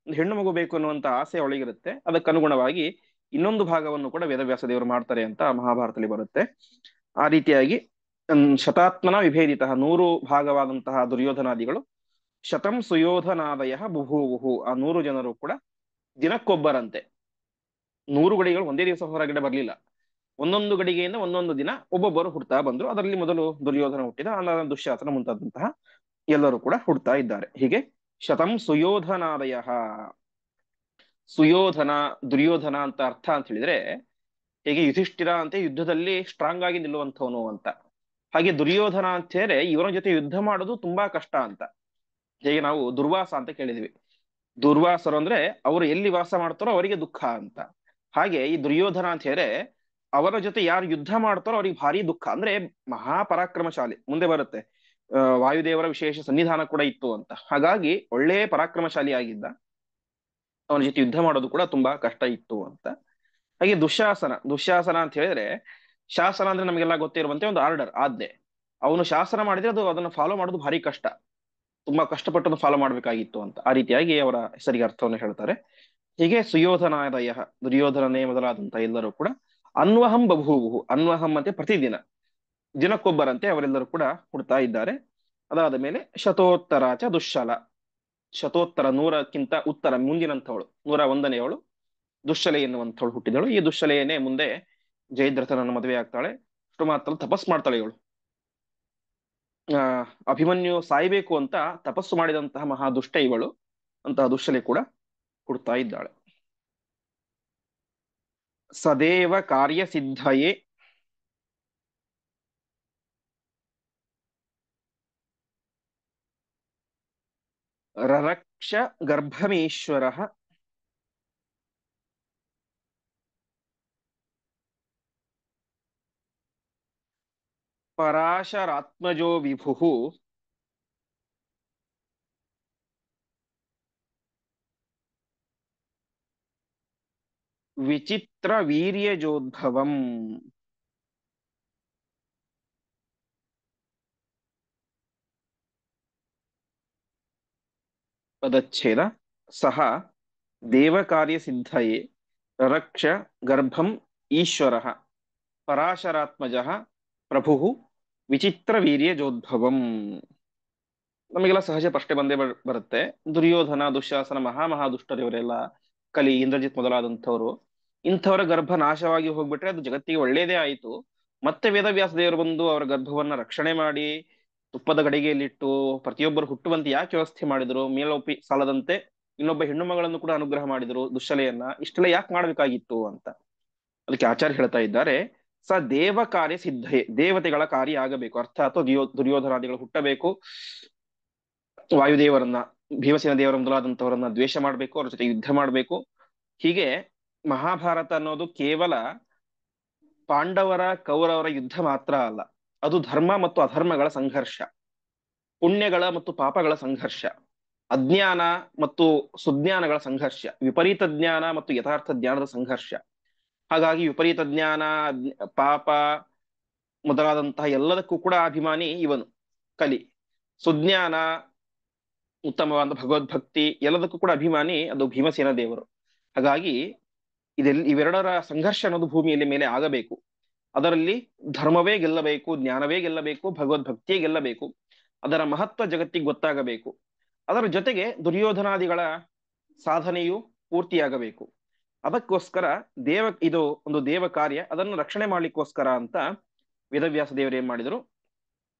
S1: ಒಂದು ಹೆಣ್ಣು ಮಗು ಬೇಕು ಅನ್ನುವಂತ ಆಸೆ ಅವಳಿಗಿರುತ್ತೆ. ಅದಕ್ಕನುಗುಣವಾಗಿ ಇನ್ನೊಂದು ಭಾಗವನ್ನು ಕೂಡ ವೇದವ್ಯಾಸ ದೇವರು ಮಾಡ್ತಾರೆ ಅಂತ ಮಹಾಭಾರತದಲ್ಲಿ ಬರುತ್ತೆ. ಆ ರೀತಿಯಾಗಿ ಶತಾತ್ಮನ ವಿಭೇದಿತ 100 ಭಾಗವಾದಂತಹ ದುರ್ಯೋಧನಾದಿಗಳು ಶತಂ ಸುಯೋಧನಾದಯ ಬುಭೂವುಹು ಆ 100 ಜನರು ಕೂಡ ದಿನಕ್ಕೊಬ್ಬರಂತೆ 100 ಗಡಿಗಳು ಒಂದೇ ದಿವಸ ಹೊರಗಡೆ ಬರಲಿಲ್ಲ. ಒಂದೊಂದು ಗಡಿಗೆಯಿಂದ ಒಂದೊಂದು ದಿನ ಒಬ್ಬೊಬ್ಬರು ಹುಡ್ತಾ ಬಂದ್ರು. ಅದರಲ್ಲಿ ಮೊದಲು ದುರ್ಯೋಧನ ಹುಟ್ಟಿದ, ಆನಂತರ ದುಶ್ಯಾಸನ ಮುಂತಾದಂತಹ ಎಲ್ಲರೂ ಕೂಡ ಹುಡ್ತಾ ಇದ್ದಾರೆ. ಹೀಗೆ ಶತಂ ಸುಯೋಧನಾದಯ. ಸುಯೋಧನ ದುರ್ಯೋಧನ ಅಂತ ಅರ್ಥ ಅಂತ ಹೇಳಿದ್ರೆ ಹೇಗೆ ಯುಧಿಷ್ಠಿರ ಅಂತ ಯುದ್ಧದಲ್ಲಿ ಸ್ಟ್ರಾಂಗ್ ಆಗಿ ನಿಲ್ಲುವಂಥವನು ಅಂತ, ಹಾಗೆ ದುರ್ಯೋಧನ ಅಂತ ಹೇಳಿದ್ರೆ ಇವನ ಜೊತೆ ಯುದ್ಧ ಮಾಡೋದು ತುಂಬಾ ಕಷ್ಟ ಅಂತ. ಹೇಗೆ ನಾವು ದುರ್ವಾಸ ಅಂತ ಕೇಳಿದ್ವಿ, ದುರ್ವಾಸರು ಅಂದ್ರೆ ಅವರು ಎಲ್ಲಿ ವಾಸ ಮಾಡ್ತಾರೋ ಅವರಿಗೆ ದುಃಖ ಅಂತ. ಹಾಗೆ ಈ ದುರ್ಯೋಧನ ಅಂತ ಹೇಳಿದ್ರೆ ಅವರ ಜೊತೆ ಯಾರು ಯುದ್ಧ ಮಾಡ್ತಾರೋ ಅವ್ರಿಗೆ ಭಾರಿ ದುಃಖ. ಅಂದ್ರೆ ಮಹಾಪರಾಕ್ರಮಶಾಲಿ. ಮುಂದೆ ಬರುತ್ತೆ ವಾಯುದೇವರ ವಿಶೇಷ ಸನ್ನಿಧಾನ ಕೂಡ ಇತ್ತು ಅಂತ. ಹಾಗಾಗಿ ಒಳ್ಳೆ ಪರಾಕ್ರಮಶಾಲಿ ಆಗಿದ್ದ, ಅವನ ಜೊತೆ ಯುದ್ಧ ಮಾಡೋದು ಕೂಡ ತುಂಬಾ ಕಷ್ಟ ಇತ್ತು ಅಂತ. ಹಾಗೆ ದುಶ್ಯಾಸನ ಅಂತ ಹೇಳಿದ್ರೆ, ಶಾಸನ ಅಂದ್ರೆ ನಮಗೆಲ್ಲ ಗೊತ್ತಿರುವಂತೆ ಒಂದು ಆಜ್ಞೆ. ಅವನು ಶಾಸನ ಮಾಡಿದ್ರೆ ಅದನ್ನು ಫಾಲೋ ಮಾಡೋದು ಭಾರಿ ಕಷ್ಟ, ತುಂಬಾ ಕಷ್ಟಪಟ್ಟು ಫಾಲೋ ಮಾಡ್ಬೇಕಾಗಿತ್ತು ಅಂತ. ಆ ರೀತಿಯಾಗಿ ಅವರ ಹೆಸರಿಗೆ ಅರ್ಥವನ್ನು ಹೇಳ್ತಾರೆ. ಹೀಗೆ ಸುಯೋಧನಾದಯ ದುರ್ಯೋಧನನೇ ಮೊದಲಾದಂತಹ ಎಲ್ಲರೂ ಕೂಡ ಅನ್ವಹಂ ಬಭೂವು, ಅನ್ವಹಂ ಅಂತೆ ಪ್ರತಿದಿನ ದಿನಕ್ಕೊಬ್ಬರಂತೆ ಅವರೆಲ್ಲರೂ ಕೂಡ ಹುಡ್ತಾ ಇದ್ದಾರೆ. ಅದಾದ ಮೇಲೆ ಶತೋತ್ತರ ದುಶ್ಶಲ, ಶತೋತ್ತರ 100ಕ್ಕಿಂತ ಉತ್ತರ ಮುಂದಿನಂಥವಳು 101ನೇವಳು ದುಶ್ಶಲೆ ಎನ್ನುವಂಥವಳು ಹುಟ್ಟಿದಳು. ಈ ದುಶ್ಶಲೆಯೇ ಮುಂದೆ ಜಯದ್ರಥನನ್ನು ಮದುವೆ ಆಗ್ತಾಳೆ. ಅಷ್ಟು ಮಾತ್ರ ತಪಸ್ ಮಾಡ್ತಾಳೆ ಇವಳು. ಆ ಅಭಿಮನ್ಯು ಸಾಯ್ಬೇಕು ಅಂತ ತಪಸ್ಸು ಮಾಡಿದಂತಹ ಮಹಾದುಷ್ಟ ಇವಳು. ಅಂತಹ ದುಶ್ಶಲೆ ಕೂಡ ಹುಡ್ತಾ ಇದ್ದಾಳೆ. ಸದೇವ ಕಾರ್ಯ ಸಿದ್ಧಯೇ ರರಕ್ಷ ಗರ್ಭಮೀಶ್ವರ ಪರಾಶರಾತ್ಮಜೋ ವಿಭು ವಿಚಿತ್ರ ವೀರ್ಯಜೋದ್ಭವಂ. ಪದಚ್ಛೇದ. ಸಹ ದೇವಕಾರ್ಯ ಸಿದ್ಧಯೇ ರರಕ್ಷ ಗರ್ಭಂ ಈಶ್ವರ ಪರಾಶರಾತ್ಮಜ ಪ್ರಭು ವಿಚಿತ್ರ ವೀರ್ಯಜೋದ್ಭವಂ. ನಮಗೆಲ್ಲ ಸಹಜ ಪ್ರಶ್ನೆ ಬಂದೇ ಬರುತ್ತೆ. ದುರ್ಯೋಧನ, ದುಶ್ಯಾಸನ, ಮಹಾದುಷ್ಟರು ಇವರೆಲ್ಲ, ಕಲಿ, ಇಂದ್ರಜಿತ್ ಮೊದಲಾದಂಥವ್ರು, ಇಂಥವರ ಗರ್ಭ ನಾಶವಾಗಿ ಹೋಗ್ಬಿಟ್ರೆ ಅದು ಜಗತ್ತಿಗೆ ಒಳ್ಳೇದೇ ಆಯಿತು. ಮತ್ತೆ ವೇದವ್ಯಾಸ ದೇವರು ಬಂದು ಅವರ ಗರ್ಭವನ್ನ ರಕ್ಷಣೆ ಮಾಡಿ ತುಪ್ಪದ ಗಡಿಗೆಯಲ್ಲಿಟ್ಟು ಪ್ರತಿಯೊಬ್ಬರು ಹುಟ್ಟುವಂತೆ ಯಾಕೆ ವ್ಯವಸ್ಥೆ ಮಾಡಿದ್ರು? ಮೇಲೊಪ್ಪಿ ಸಾಲದಂತೆ ಇನ್ನೊಬ್ಬ ಹೆಣ್ಣು ಮಗಳನ್ನು ಕೂಡ ಅನುಗ್ರಹ ಮಾಡಿದ್ರು ದುಶ್ಶಲೆಯನ್ನ. ಇಷ್ಟೆಲ್ಲ ಯಾಕೆ ಮಾಡ್ಬೇಕಾಗಿತ್ತು ಅಂತ ಅದಕ್ಕೆ ಆಚಾರ್ಯ ಹೇಳ್ತಾ ಇದ್ದಾರೆ. ದೇವ ಕಾರ್ಯ ಸಿದ್ಧಯೇ, ದೇವತೆಗಳ ಕಾರ್ಯ ಆಗಬೇಕು. ಅರ್ಥಾತ್ ದುರ್ಯೋಧನಾದಿಗಳು ಹುಟ್ಟಬೇಕು, ವಾಯುದೇವರನ್ನ, ಭೀಮಸೇನ ದೇವರ ಮೊದಲಾದಂತವರನ್ನ ದ್ವೇಷ ಮಾಡಬೇಕು, ಅವ್ರ ಜೊತೆ ಯುದ್ಧ ಮಾಡಬೇಕು. ಹೀಗೆ ಮಹಾಭಾರತ ಅನ್ನೋದು ಕೇವಲ ಪಾಂಡವರ ಕೌರವರ ಯುದ್ಧ ಮಾತ್ರ ಅಲ್ಲ, ಅದು ಧರ್ಮ ಮತ್ತು ಅಧರ್ಮಗಳ ಸಂಘರ್ಷ, ಪುಣ್ಯಗಳ ಮತ್ತು ಪಾಪಗಳ ಸಂಘರ್ಷ, ಅಜ್ಞಾನ ಮತ್ತು ಸುಜ್ಞಾನಗಳ ಸಂಘರ್ಷ, ವಿಪರೀತ ಜ್ಞಾನ ಮತ್ತು ಯಥಾರ್ಥ ಜ್ಞಾನದ ಸಂಘರ್ಷ. ಹಾಗಾಗಿ ವಿಪರೀತ ಜ್ಞಾನ, ಪಾಪ ಮೊದಲಾದಂತಹ ಎಲ್ಲದಕ್ಕೂ ಕೂಡ ಅಭಿಮಾನಿ ಇವನು ಕಲಿ. ಸುಜ್ಞಾನ, ಉತ್ತಮವಾದ ಭಗವದ್ಭಕ್ತಿ ಎಲ್ಲದಕ್ಕೂ ಕೂಡ ಅಭಿಮಾನಿ ಅದು ಭೀಮಸೇನ ದೇವರು. ಹಾಗಾಗಿ ಇವೆರಡರ ಸಂಘರ್ಷ ಅನ್ನೋದು ಭೂಮಿಯಲ್ಲಿ ಮೇಲೆ ಆಗಬೇಕು. ಅದರಲ್ಲಿ ಧರ್ಮವೇ ಗೆಲ್ಲಬೇಕು, ಜ್ಞಾನವೇ ಗೆಲ್ಲಬೇಕು, ಭಗವದ್ಭಕ್ತಿಯೇ ಗೆಲ್ಲಬೇಕು, ಅದರ ಮಹತ್ವ ಜಗತ್ತಿಗೆ ಗೊತ್ತಾಗಬೇಕು. ಅದರ ಜೊತೆಗೆ ದುರ್ಯೋಧನಾದಿಗಳ ಸಾಧನೆಯು ಪೂರ್ತಿಯಾಗಬೇಕು. ಅದಕ್ಕೋಸ್ಕರ ಇದು ಒಂದು ದೇವ ಕಾರ್ಯ, ಅದನ್ನು ರಕ್ಷಣೆ ಮಾಡ್ಲಿಕ್ಕೋಸ್ಕರ ಅಂತ ವೇದವ್ಯಾಸ ದೇವರು ಏನ್ ಮಾಡಿದರು,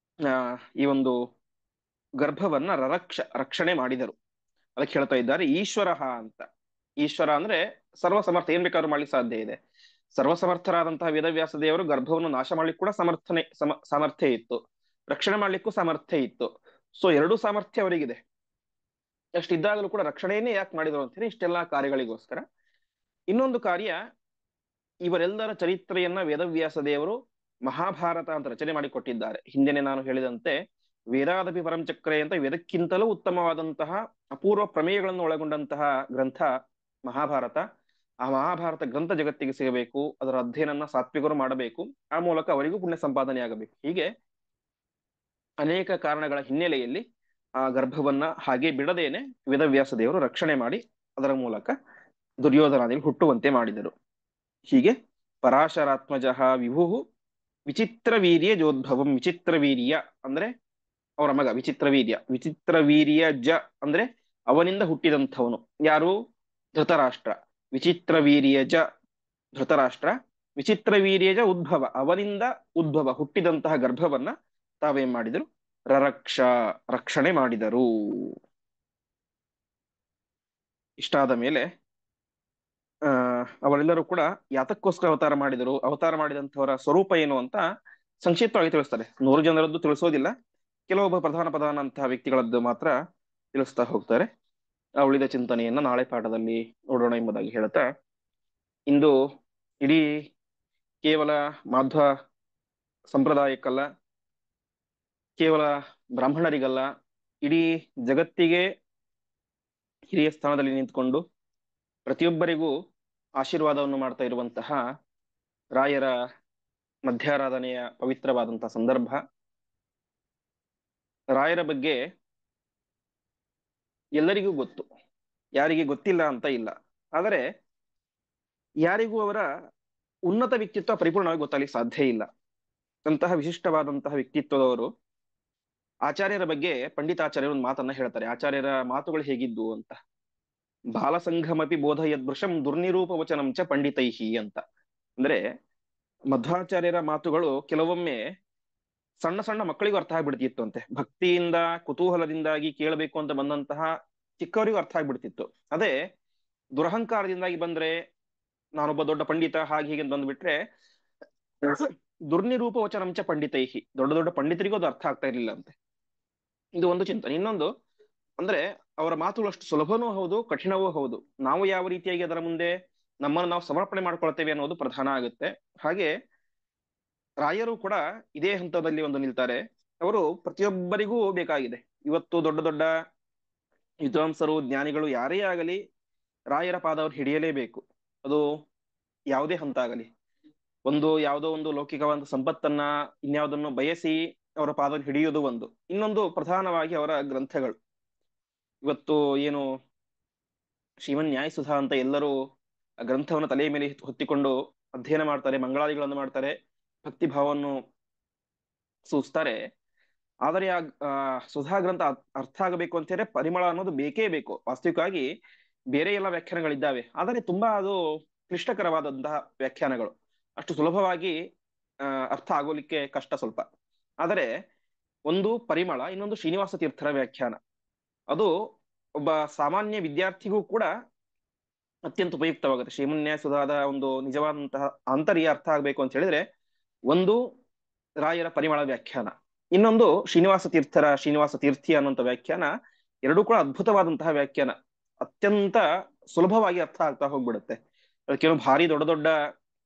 S1: ಈ ಒಂದು ಗರ್ಭವನ್ನ ರಕ್ಷಣೆ ಮಾಡಿದರು. ಅದಕ್ಕೆ ಹೇಳ್ತಾ ಇದ್ದಾರೆ ಈಶ್ವರ ಅಂತ. ಈಶ್ವರ ಅಂದ್ರೆ ಸರ್ವಸಮರ್ಥ, ಏನ್ ಬೇಕಾದ್ರೂ ಮಾಡ್ಲಿಕ್ಕೆ ಸಾಧ್ಯ ಇದೆ. ಸರ್ವಸಮರ್ಥರಾದಂತಹ ವೇದವ್ಯಾಸ ದೇವರು ಗರ್ಭವನ್ನು ನಾಶ ಮಾಡ್ಲಿಕ್ಕೆ ಕೂಡ ಸಾಮರ್ಥ್ಯ ಇತ್ತು, ರಕ್ಷಣೆ ಮಾಡ್ಲಿಕ್ಕೂ ಸಾಮರ್ಥ್ಯ ಇತ್ತು. ಸೊ ಎರಡೂ ಸಾಮರ್ಥ್ಯ ಅವರಿಗಿದೆ. ಅಷ್ಟಿದ್ದಾಗಲೂ ಕೂಡ ರಕ್ಷಣೆಯನ್ನೇ ಯಾಕೆ ಮಾಡಿದ್ರು ಅಂತೀನಿ, ಇಷ್ಟೆಲ್ಲಾ ಕಾರ್ಯಗಳಿಗೋಸ್ಕರ. ಇನ್ನೊಂದು ಕಾರ್ಯ, ಇವರೆಲ್ಲರ ಚರಿತ್ರೆಯನ್ನ ವೇದವ್ಯಾಸ ದೇವರು ಮಹಾಭಾರತ ಅಂತ ರಚನೆ ಮಾಡಿ ಕೊಟ್ಟಿದ್ದಾರೆ. ಹಿಂದೆನೆ ನಾನು ಹೇಳಿದಂತೆ ವೇದಾದಪಿ ಪರಂಚಕ್ರೆ ಅಂತ ವೇದಕ್ಕಿಂತಲೂ ಉತ್ತಮವಾದಂತಹ ಅಪೂರ್ವ ಪ್ರಮೇಯಗಳನ್ನು ಒಳಗೊಂಡಂತಹ ಗ್ರಂಥ ಮಹಾಭಾರತ. ಆ ಮಹಾಭಾರತ ಗ್ರಂಥ ಜಗತ್ತಿಗೆ ಸಿಗಬೇಕು, ಅದರ ಅಧ್ಯಯನ ಸಾತ್ವಿಕರು ಮಾಡಬೇಕು, ಆ ಮೂಲಕ ಅವರಿಗೂ ಪುಣ್ಯ ಸಂಪಾದನೆ ಆಗಬೇಕು. ಹೀಗೆ ಅನೇಕ ಕಾರಣಗಳ ಹಿನ್ನೆಲೆಯಲ್ಲಿ ಆ ಗರ್ಭವನ್ನ ಹಾಗೆ ಬಿಡದೇನೆ ವೇದವ್ಯಾಸ ದೇವರು ರಕ್ಷಣೆ ಮಾಡಿ ಅದರ ಮೂಲಕ ದುರ್ಯೋಧನಾದಿಗಳು ಹುಟ್ಟುವಂತೆ ಮಾಡಿದರು. ಹೀಗೆ ಪರಾಶರಾತ್ಮಜ ವಿಭು ವಿಚಿತ್ರ ವೀರ್ಯ ಜೋದ್ಭವಂ. ವಿಚಿತ್ರ ವೀರ್ಯ ಅಂದ್ರೆ ಅವರ ಮಗ ವಿಚಿತ್ರ ವೀರ್ಯ, ವಿಚಿತ್ರ ವೀರ್ಯ ಜ ಅಂದ್ರೆ ಅವನಿಂದ ಹುಟ್ಟಿದಂಥವನು. ಯಾರು? ಧೃತರಾಷ್ಟ್ರ. ವಿಚಿತ್ರ ವೀರ್ಯ ಜ ಧೃತರಾಷ್ಟ್ರ, ವಿಚಿತ್ರ ವೀರ್ಯಜ ಉದ್ಭವ, ಅವನಿಂದ ಉದ್ಭವ ಹುಟ್ಟಿದಂತಹ ಗರ್ಭವನ್ನ ತಾವೇನ್ ಮಾಡಿದರು? ರಕ್ಷಣೆ ಮಾಡಿದರು. ಇಷ್ಟಾದ ಮೇಲೆ ಅವರೆಲ್ಲರೂ ಕೂಡ ಯಾತಕ್ಕೋಸ್ಕರ ಅವತಾರ ಮಾಡಿದರು, ಅವತಾರ ಮಾಡಿದಂಥವರ ಸ್ವರೂಪ ಏನು ಅಂತ ಸಂಕ್ಷಿಪ್ತವಾಗಿ ತಿಳಿಸ್ತಾರೆ. 100 ಜನರದ್ದು ತಿಳಿಸೋದಿಲ್ಲ, ಕೆಲವೊಬ್ಬ ಪ್ರಧಾನ ಅಂತಹ ವ್ಯಕ್ತಿಗಳದ್ದು ಮಾತ್ರ ತಿಳಿಸ್ತಾ ಹೋಗ್ತಾರೆ. ಉಳಿದ ಚಿಂತನೆಯನ್ನ ನಾಳೆ ಪಾಠದಲ್ಲಿ ನೋಡೋಣ ಎಂಬುದಾಗಿ ಹೇಳ್ತಾ, ಇಂದು ಇಡೀ ಕೇವಲ ಮಾಧ್ವ ಸಂಪ್ರದಾಯಕ್ಕಲ್ಲ, ಕೇವಲ ಬ್ರಾಹ್ಮಣರಿಗಲ್ಲ, ಇಡೀ ಜಗತ್ತಿಗೆ ಹಿರಿಯ ಸ್ಥಾನದಲ್ಲಿ ನಿಂತ್ಕೊಂಡು ಪ್ರತಿಯೊಬ್ಬರಿಗೂ ಆಶೀರ್ವಾದವನ್ನು ಮಾಡ್ತಾ ಇರುವಂತಹ ರಾಯರ ಮಧ್ಯಾರಾಧನೆಯ ಪವಿತ್ರವಾದಂತಹ ಸಂದರ್ಭ. ರಾಯರ ಬಗ್ಗೆ ಎಲ್ಲರಿಗೂ ಗೊತ್ತು, ಯಾರಿಗೆ ಗೊತ್ತಿಲ್ಲ ಅಂತ ಇಲ್ಲ. ಆದರೆ ಯಾರಿಗೂ ಅವರ ಉನ್ನತ ವ್ಯಕ್ತಿತ್ವ ಪರಿಪೂರ್ಣವಾಗಿ ಗೊತ್ತಾಗಲಿಕ್ಕೆ ಸಾಧ್ಯ ಇಲ್ಲ. ಅಂತಹ ವಿಶಿಷ್ಟವಾದಂತಹ ವ್ಯಕ್ತಿತ್ವದವರು. ಆಚಾರ್ಯರ ಬಗ್ಗೆ ಪಂಡಿತಾಚಾರ್ಯರು ಒಂದು ಮಾತನ್ನ ಹೇಳ್ತಾರೆ, ಆಚಾರ್ಯರ ಮಾತುಗಳು ಹೇಗಿದ್ದು ಅಂತ. ಬಾಲಸಂಘಮಪಿ ಬೋಧಯದ್ಭೃಶಂ ದುರ್ನಿರೂಪ ವಚನಂ ಚ ಪಂಡಿತೈಹಿ ಅಂತ. ಅಂದ್ರೆ ಮಧ್ವಾಚಾರ್ಯರ ಮಾತುಗಳು ಕೆಲವೊಮ್ಮೆ ಸಣ್ಣ ಸಣ್ಣ ಮಕ್ಕಳಿಗೂ ಅರ್ಥ ಆಗ್ಬಿಡ್ತಿತ್ತು ಅಂತೆ. ಭಕ್ತಿಯಿಂದ ಕುತೂಹಲದಿಂದಾಗಿ ಕೇಳಬೇಕು ಅಂತ ಬಂದಂತಹ ಚಿಕ್ಕವರಿಗೂ ಅರ್ಥ ಆಗ್ಬಿಡ್ತಿತ್ತು. ಅದೇ ದುರಹಂಕಾರದಿಂದಾಗಿ ಬಂದ್ರೆ, ನಾನೊಬ್ಬ ದೊಡ್ಡ ಪಂಡಿತ ಹಾಗೆ ಹೀಗೆ ಅಂತ ಬಂದ್ಬಿಟ್ರೆ, ದುರ್ನಿರೂಪ ವಚನಂಚ ಪಂಡಿತೈಹಿ, ದೊಡ್ಡ ದೊಡ್ಡ ಪಂಡಿತರಿಗೂ ಅದು ಅರ್ಥ ಆಗ್ತಾ ಇರ್ಲಿಲ್ಲ ಅಂತೆ. ಇದು ಒಂದು ಚಿಂತನೆ. ಇನ್ನೊಂದು ಅಂದ್ರೆ ಅವರ ಮಾತುಗಳು ಅಷ್ಟು ಸುಲಭನೂ ಹೌದು, ಕಠಿಣವೂ ಹೌದು. ನಾವು ಯಾವ ರೀತಿಯಾಗಿ ಅದರ ಮುಂದೆ ನಮ್ಮನ್ನು ನಾವು ಸಮರ್ಪಣೆ ಮಾಡ್ಕೊಳ್ತೇವೆ ಅನ್ನೋದು ಪ್ರಧಾನ ಆಗುತ್ತೆ. ಹಾಗೆ ರಾಯರು ಕೂಡ ಇದೇ ಹಂತದಲ್ಲಿ ಒಂದು ನಿಲ್ತಾರೆ. ಅವರು ಪ್ರತಿಯೊಬ್ಬರಿಗೂ ಬೇಕಾಗಿದೆ. ಇವತ್ತು ದೊಡ್ಡ ದೊಡ್ಡ ವಿದ್ವಾಂಸರು, ಜ್ಞಾನಿಗಳು ಯಾರೇ ಆಗಲಿ ರಾಯರ ಪಾದ ಅವ್ರು ಹಿಡಿಯಲೇಬೇಕು. ಅದು ಯಾವುದೇ ಹಂತ ಆಗಲಿ. ಒಂದು ಯಾವುದೋ ಒಂದು ಲೌಕಿಕವಾದ ಸಂಪತ್ತನ್ನ ಇನ್ಯಾವುದನ್ನು ಬಯಸಿ ಅವರ ಪಾದ ಹಿಡಿಯುವುದು ಒಂದು. ಇನ್ನೊಂದು ಪ್ರಧಾನವಾಗಿ ಅವರ ಗ್ರಂಥಗಳು. ಇವತ್ತು ಏನು ಶ್ರೀಮನ್ ನ್ಯಾಯಸುಧಾ ಅಂತ ಎಲ್ಲರೂ ಆ ಗ್ರಂಥವನ್ನು ತಲೆಯ ಮೇಲೆ ಹೊತ್ತಿಕೊಂಡು ಅಧ್ಯಯನ ಮಾಡ್ತಾರೆ, ಮಂಗಳಾದಿಗಳನ್ನು ಮಾಡ್ತಾರೆ, ಭಕ್ತಿ ಭಾವವನ್ನು ಸೂಸ್ತಾರೆ. ಆದರೆ ಆ ಸುಧಾ ಗ್ರಂಥ ಅರ್ಥ ಆಗಬೇಕು ಅಂತ ಹೇಳಿದ್ರೆ ಪರಿಮಳ ಅನ್ನೋದು ಬೇಕೇ ಬೇಕು. ವಾಸ್ತವಿಕವಾಗಿ ಬೇರೆ ಎಲ್ಲ ವ್ಯಾಖ್ಯಾನಗಳಿದ್ದಾವೆ, ಆದರೆ ತುಂಬಾ ಅದು ಕ್ಲಿಷ್ಟಕರವಾದಂತಹ ವ್ಯಾಖ್ಯಾನಗಳು. ಅಷ್ಟು ಸುಲಭವಾಗಿ ಅರ್ಥ ಆಗೋಲಿಕ್ಕೆ ಕಷ್ಟ ಸ್ವಲ್ಪ. ಆದರೆ ಒಂದು ಪರಿಮಳ, ಇನ್ನೊಂದು ಶ್ರೀನಿವಾಸ ತೀರ್ಥರ ವ್ಯಾಖ್ಯಾನ. ಅದು ಒಬ್ಬ ಸಾಮಾನ್ಯ ವಿದ್ಯಾರ್ಥಿಗೂ ಕೂಡ ಅತ್ಯಂತ ಉಪಯುಕ್ತವಾಗುತ್ತೆ. ಶ್ರೀಮನ್ಯಾಯ ಸುಧಾದ ಒಂದು ನಿಜವಾದಂತಹ ಆಂತರ್ಯ ಅರ್ಥ ಆಗ್ಬೇಕು ಅಂತ ಹೇಳಿದ್ರೆ, ಒಂದು ರಾಯರ ಪರಿಮಳ ವ್ಯಾಖ್ಯಾನ, ಇನ್ನೊಂದು ಶ್ರೀನಿವಾಸ ತೀರ್ಥರ ಶ್ರೀನಿವಾಸ ತೀರ್ಥಿ ಅನ್ನುವಂಥ ವ್ಯಾಖ್ಯಾನ. ಎರಡೂ ಕೂಡ ಅದ್ಭುತವಾದಂತಹ ವ್ಯಾಖ್ಯಾನ. ಅತ್ಯಂತ ಸುಲಭವಾಗಿ ಅರ್ಥ ಆಗ್ತಾ ಹೋಗ್ಬಿಡುತ್ತೆ. ಅದಕ್ಕೇನು ಭಾರಿ ದೊಡ್ಡ ದೊಡ್ಡ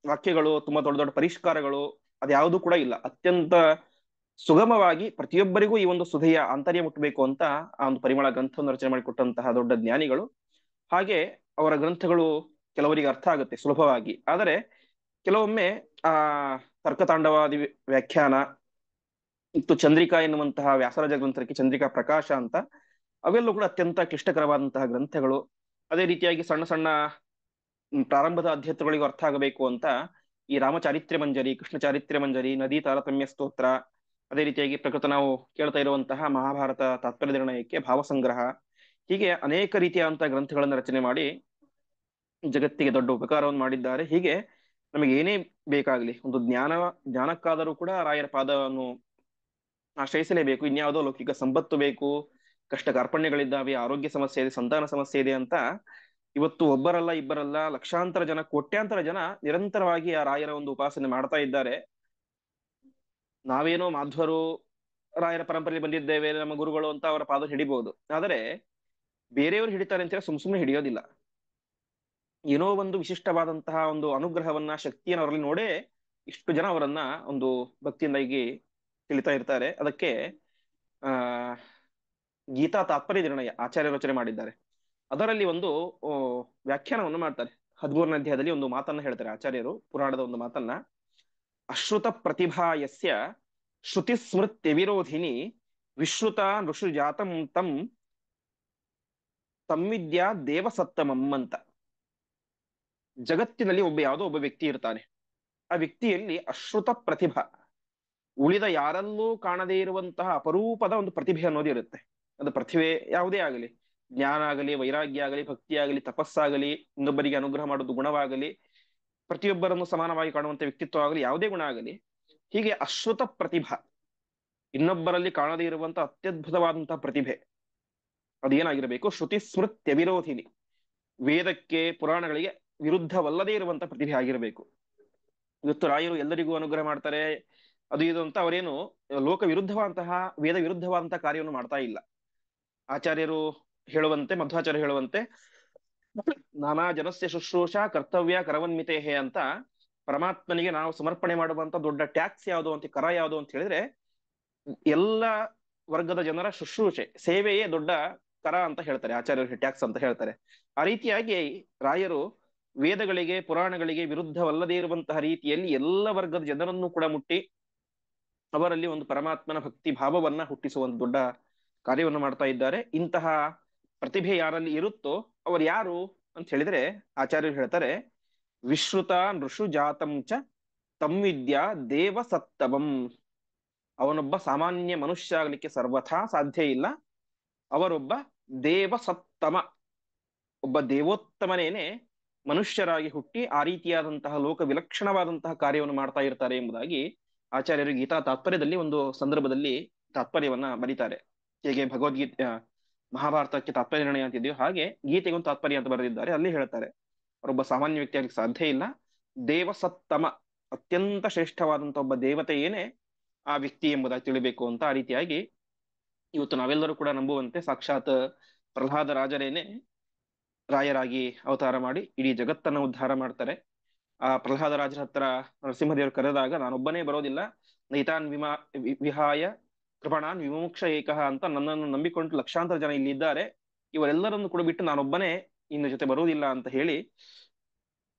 S1: ವಾಕ್ಯಗಳು, ತುಂಬಾ ದೊಡ್ಡ ದೊಡ್ಡ ಪರಿಷ್ಕಾರಗಳು ಅದ್ಯಾವುದೂ ಕೂಡ ಇಲ್ಲ. ಅತ್ಯಂತ ಸುಗಮವಾಗಿ ಪ್ರತಿಯೊಬ್ಬರಿಗೂ ಈ ಒಂದು ಸುಧೆಯ ಆಂತರ್ಯ ಮುಟ್ಟಬೇಕು ಅಂತ ಆ ಒಂದು ಪರಿಮಳ ಗ್ರಂಥವನ್ನು ರಚನೆ ಮಾಡಿಕೊಟ್ಟಂತಹ ದೊಡ್ಡ ಜ್ಞಾನಿಗಳು. ಹಾಗೆ ಅವರ ಗ್ರಂಥಗಳು ಕೆಲವರಿಗೆ ಅರ್ಥ ಆಗುತ್ತೆ ಸುಲಭವಾಗಿ. ಆದರೆ ಕೆಲವೊಮ್ಮೆ ಆ ತರ್ಕತಾಂಡವಾದಿ ವ್ಯಾಖ್ಯಾನ ಮತ್ತು ಚಂದ್ರಿಕಾ ಎನ್ನುವಂತಹ ವ್ಯಾಸರಾಜ ಗ್ರಂಥಕ್ಕೆ ಚಂದ್ರಿಕಾ ಪ್ರಕಾಶ ಅಂತ, ಅವೆಲ್ಲೂ ಕೂಡ ಅತ್ಯಂತ ಕ್ಲಿಷ್ಟಕರವಾದಂತಹ ಗ್ರಂಥಗಳು. ಅದೇ ರೀತಿಯಾಗಿ ಸಣ್ಣ ಸಣ್ಣ ಪ್ರಾರಂಭದ ಅಧ್ಯಯನಗಳಿಗೂ ಅರ್ಥ ಆಗಬೇಕು ಅಂತ ಈ ರಾಮಚಾರಿತ್ರ್ಯ ಮಂಜರಿ, ಕೃಷ್ಣ ಚಾರಿತ್ರ್ಯ ಮಂಜರಿ, ನದಿ ತಾರತಮ್ಯ ಸ್ತೋತ್ರ, ಅದೇ ರೀತಿಯಾಗಿ ಪ್ರಕೃತ ನಾವು ಕೇಳ್ತಾ ಇರುವಂತಹ ಮಹಾಭಾರತ ತಾತ್ಪರ್ಯ ನಿರ್ಣಯಕ್ಕೆ ಭಾವಸಂಗ್ರಹ, ಹೀಗೆ ಅನೇಕ ರೀತಿಯಾದಂತಹ ಗ್ರಂಥಗಳನ್ನು ರಚನೆ ಮಾಡಿ ಜಗತ್ತಿಗೆ ದೊಡ್ಡ ಉಪಕಾರವನ್ನು ಮಾಡಿದ್ದಾರೆ. ಹೀಗೆ ನಮಗೆ ಏನೇ ಬೇಕಾಗಲಿ, ಒಂದು ಜ್ಞಾನಕ್ಕಾದರೂ ಕೂಡ ರಾಯರ ಪಾದವನ್ನು ಆಶ್ರಯಿಸಲೇಬೇಕು. ಇನ್ಯಾವುದೋ ಲೌಕಿಕ ಸಂಪತ್ತು ಬೇಕು, ಕಷ್ಟ ಕಾರ್ಪಣ್ಯಗಳಿದ್ದಾವೆ, ಆರೋಗ್ಯ ಸಮಸ್ಯೆ ಇದೆ, ಸಂತಾನ ಸಮಸ್ಯೆ ಇದೆ ಅಂತ ಇವತ್ತು ಒಬ್ಬರಲ್ಲ ಇಬ್ಬರಲ್ಲ ಲಕ್ಷಾಂತರ ಜನ, ಕೋಟ್ಯಾಂತರ ಜನ ನಿರಂತರವಾಗಿ ಆ ರಾಯರ ಒಂದು ಉಪಾಸನೆ ಮಾಡ್ತಾ ಇದ್ದಾರೆ. ನಾವೇನೋ ಮಾಧ್ವರು ರಾಯರ ಪರಂಪರೆಯಲ್ಲಿ ಬಂದಿದ್ದೇವೆ, ನಮ್ಮ ಗುರುಗಳು ಅಂತ ಅವರ ಪಾದ ಹಿಡಿಬಹುದು. ಆದರೆ ಬೇರೆಯವರು ಹಿಡಿತಾರೆ ಅಂತ ಸುಮ್ಮನೆ ಹಿಡಿಯೋದಿಲ್ಲ. ಏನೋ ಒಂದು ವಿಶಿಷ್ಟವಾದಂತಹ ಒಂದು ಅನುಗ್ರಹವನ್ನ, ಶಕ್ತಿಯನ್ನು ಅವರಲ್ಲಿ ನೋಡೇ ಇಷ್ಟು ಜನ ಅವರನ್ನ ಒಂದು ಭಕ್ತಿಯಿಂದಾಗಿ ತಿಳಿತಾ ಇರ್ತಾರೆ. ಅದಕ್ಕೆ ಆ ಗೀತಾ ತಾತ್ಪರ್ಯ ನಿರ್ಣಯ ಆಚಾರ್ಯ ರಚನೆ ಮಾಡಿದ್ದಾರೆ. ಅದರಲ್ಲಿ ಒಂದು ವ್ಯಾಖ್ಯಾನವನ್ನು ಮಾಡ್ತಾರೆ. 13ನೇ ಅಧ್ಯಾಯದಲ್ಲಿ ಒಂದು ಮಾತನ್ನ ಹೇಳ್ತಾರೆ ಆಚಾರ್ಯರು, ಪುರಾಣದ ಒಂದು ಮಾತನ್ನ. ಅಶ್ರುತ ಪ್ರತಿಭಾಯಸ್ಯ ಶ್ರುತಿ ಸ್ಮೃತ್ಯ ವಿರೋಧಿನಿ ವಿಶ್ರುತ ನೃಷು ಜಾತಂ ತಂ ತಮ್ವಿದ್ಯಾ ದೇವಸತ್ತಮಂ ಅಂತ. ಜಗತ್ತಿನಲ್ಲಿ ಯಾವುದೋ ಒಬ್ಬ ವ್ಯಕ್ತಿ ಇರ್ತಾನೆ. ಆ ವ್ಯಕ್ತಿಯಲ್ಲಿ ಅಶ್ರುತ ಪ್ರತಿಭಾ, ಉಳಿದ ಯಾರಲ್ಲೂ ಕಾಣದೇ ಇರುವಂತಹ ಅಪರೂಪದ ಒಂದು ಪ್ರತಿಭೆ ಅನ್ನೋದು ಇರುತ್ತೆ. ಅದು ಪ್ರತಿಭೆ ಯಾವುದೇ ಆಗಲಿ, ಜ್ಞಾನ ಆಗಲಿ, ವೈರಾಗ್ಯ ಆಗಲಿ, ಭಕ್ತಿ ಆಗಲಿ, ತಪಸ್ಸಾಗಲಿ, ಇನ್ನೊಬ್ಬರಿಗೆ ಅನುಗ್ರಹ ಮಾಡೋದು ಗುಣವಾಗಲಿ, ಪ್ರತಿಯೊಬ್ಬರನ್ನು ಸಮಾನವಾಗಿ ಕಾಣುವಂತ ವ್ಯಕ್ತಿತ್ವ ಆಗಲಿ, ಯಾವುದೇ ಗುಣ ಆಗಲಿ, ಹೀಗೆ ಅಶ್ರುತ ಪ್ರತಿಭಾ, ಇನ್ನೊಬ್ಬರಲ್ಲಿ ಕಾಣದೇ ಇರುವಂತ ಅತ್ಯದ್ಭುತವಾದಂತಹ ಪ್ರತಿಭೆ ಅದೇನಾಗಿರಬೇಕು? ಶ್ರುತಿ ಸ್ಮೃತ್ಯ ವಿರೋಧಿನಿ, ವೇದಕ್ಕೆ ಪುರಾಣಗಳಿಗೆ ವಿರುದ್ಧವಲ್ಲದೇ ಇರುವಂತ ಪ್ರತಿಭೆ ಆಗಿರಬೇಕು. ಇವತ್ತು ರಾಯರು ಎಲ್ಲರಿಗೂ ಅನುಗ್ರಹ ಮಾಡ್ತಾರೆ ಅದು ಇದು ಅಂತ ಅವರೇನು ಲೋಕ ವಿರುದ್ಧವಾದಂತಹ, ವೇದ ವಿರುದ್ಧವಾದಂತಹ ಕಾರ್ಯವನ್ನು ಮಾಡ್ತಾ ಇಲ್ಲ. ಆಚಾರ್ಯರು ಹೇಳುವಂತೆ, ಮಧ್ವಾಚಾರ್ಯ ಹೇಳುವಂತೆ, ನಾನಾ ಜನಸ್ಯ ಶುಶ್ರೂಷಾ ಕರ್ತವ್ಯ ಕರವನ್ಮಿತೇಹೇ ಅಂತ, ಪರಮಾತ್ಮನಿಗೆ ನಾವು ಸಮರ್ಪಣೆ ಮಾಡುವಂತ ದೊಡ್ಡ ಟ್ಯಾಕ್ಸ್ ಯಾವುದು ಅಂತ, ಕರ ಯಾವುದು ಅಂತ ಹೇಳಿದ್ರೆ ಎಲ್ಲ ವರ್ಗದ ಜನರ ಶುಶ್ರೂಷೆ, ಸೇವೆಯೇ ದೊಡ್ಡ ಕರ ಅಂತ ಹೇಳ್ತಾರೆ ಆಚಾರ್ಯರು, ಟ್ಯಾಕ್ಸ್ ಅಂತ ಹೇಳ್ತಾರೆ. ಆ ರೀತಿಯಾಗಿ ರಾಯರು ವೇದಗಳಿಗೆ ಪುರಾಣಗಳಿಗೆ ವಿರುದ್ಧವಲ್ಲದೇ ಇರುವಂತಹ ರೀತಿಯಲ್ಲಿ ಎಲ್ಲ ವರ್ಗದ ಜನರನ್ನು ಕೂಡ ಮುಟ್ಟಿ ಅವರಲ್ಲಿ ಒಂದು ಪರಮಾತ್ಮನ ಭಕ್ತಿ ಭಾವವನ್ನ ಹುಟ್ಟಿಸುವಂತ ದೊಡ್ಡ ಕಾರ್ಯವನ್ನು ಮಾಡ್ತಾ ಇದ್ದಾರೆ. ಇಂತಹ ಪ್ರತಿಭೆ ಯಾರಲ್ಲಿ ಇರುತ್ತೋ ಅವರು ಯಾರು ಅಂತ ಹೇಳಿದ್ರೆ ಆಚಾರ್ಯರು ಹೇಳ್ತಾರೆ, ವಿಶ್ರುತ ನೃಷು ಜಾತಂ ಚ ತಮ್ವಿದ್ಯಾ ದೇವ ಸತ್ತಮಂ. ಅವನೊಬ್ಬ ಸಾಮಾನ್ಯ ಮನುಷ್ಯ ಆಗ್ಲಿಕ್ಕೆ ಸರ್ವಥಾ ಸಾಧ್ಯ ಇಲ್ಲ, ಅವರೊಬ್ಬ ದೇವ ಸತ್ತಮ, ಒಬ್ಬ ದೇವೋತ್ತಮನೇನೆ ಮನುಷ್ಯರಾಗಿ ಹುಟ್ಟಿ ಆ ರೀತಿಯಾದಂತಹ ಲೋಕ ವಿಲಕ್ಷಣವಾದಂತಹ ಕಾರ್ಯವನ್ನು ಮಾಡ್ತಾ ಇರ್ತಾರೆ ಎಂಬುದಾಗಿ ಆಚಾರ್ಯರು ಗೀತಾ ತಾತ್ಪರ್ಯದಲ್ಲಿ ಒಂದು ಸಂದರ್ಭದಲ್ಲಿ ತಾತ್ಪರ್ಯವನ್ನ ಬರೀತಾರೆ. ಹೇಗೆ ಭಗವದ್ಗೀತೆ ಮಹಾಭಾರತಕ್ಕೆ ತಾತ್ಪರ್ಯ ನಿರ್ಣಯ ಅಂತಿದೆಯೋ ಹಾಗೆ ಗೀತೆಗೊಂದು ತಾತ್ಪರ್ಯ ಅಂತ ಬರೆದಿದ್ದಾರೆ. ಅಲ್ಲಿ ಹೇಳ್ತಾರೆ ಅವರೊಬ್ಬ ಸಾಮಾನ್ಯ ವ್ಯಕ್ತಿಯಾಗಿ ಸಾಧ್ಯ ಇಲ್ಲ, ದೇವಸತ್ತಮ ಅತ್ಯಂತ ಶ್ರೇಷ್ಠವಾದಂತ ಒಬ್ಬ ದೇವತೆಯೇನೆ ಆ ವ್ಯಕ್ತಿ ಎಂಬುದಾಗಿ ತಿಳಿಬೇಕು ಅಂತ. ಆ ರೀತಿಯಾಗಿ ಇವತ್ತು ನಾವೆಲ್ಲರೂ ಕೂಡ ನಂಬುವಂತೆ ಸಾಕ್ಷಾತ್ ಪ್ರಹ್ಲಾದ ರಾಜರೇನೆ ರಾಯರಾಗಿ ಅವತಾರ ಮಾಡಿ ಇಡೀ ಜಗತ್ತನ್ನ ಉದ್ಧಾರ ಮಾಡ್ತಾರೆ. ಆ ಪ್ರಹ್ಲಾದ ರಾಜರ ಹತ್ರ ನರಸಿಂಹದೇವರು ಕರೆದಾಗ ನಾನೊಬ್ಬನೇ ಬರೋದಿಲ್ಲ, ನೈತಾನ್ ವಿಹಾಯ ಕೃಪಣಾನ್ ವಿಮೋಕ್ಷ ಏಕಃ ಅಂತ ನನ್ನನ್ನು ನಂಬಿಕೊಂಡು ಲಕ್ಷಾಂತರ ಜನ ಇಲ್ಲಿ ಇದ್ದಾರೆ, ಇವರೆಲ್ಲರನ್ನು ಕೂಡ ಬಿಟ್ಟು ನಾನೊಬ್ಬನೇ ಇನ್ನು ಜೊತೆ ಬರುವುದಿಲ್ಲ ಅಂತ ಹೇಳಿ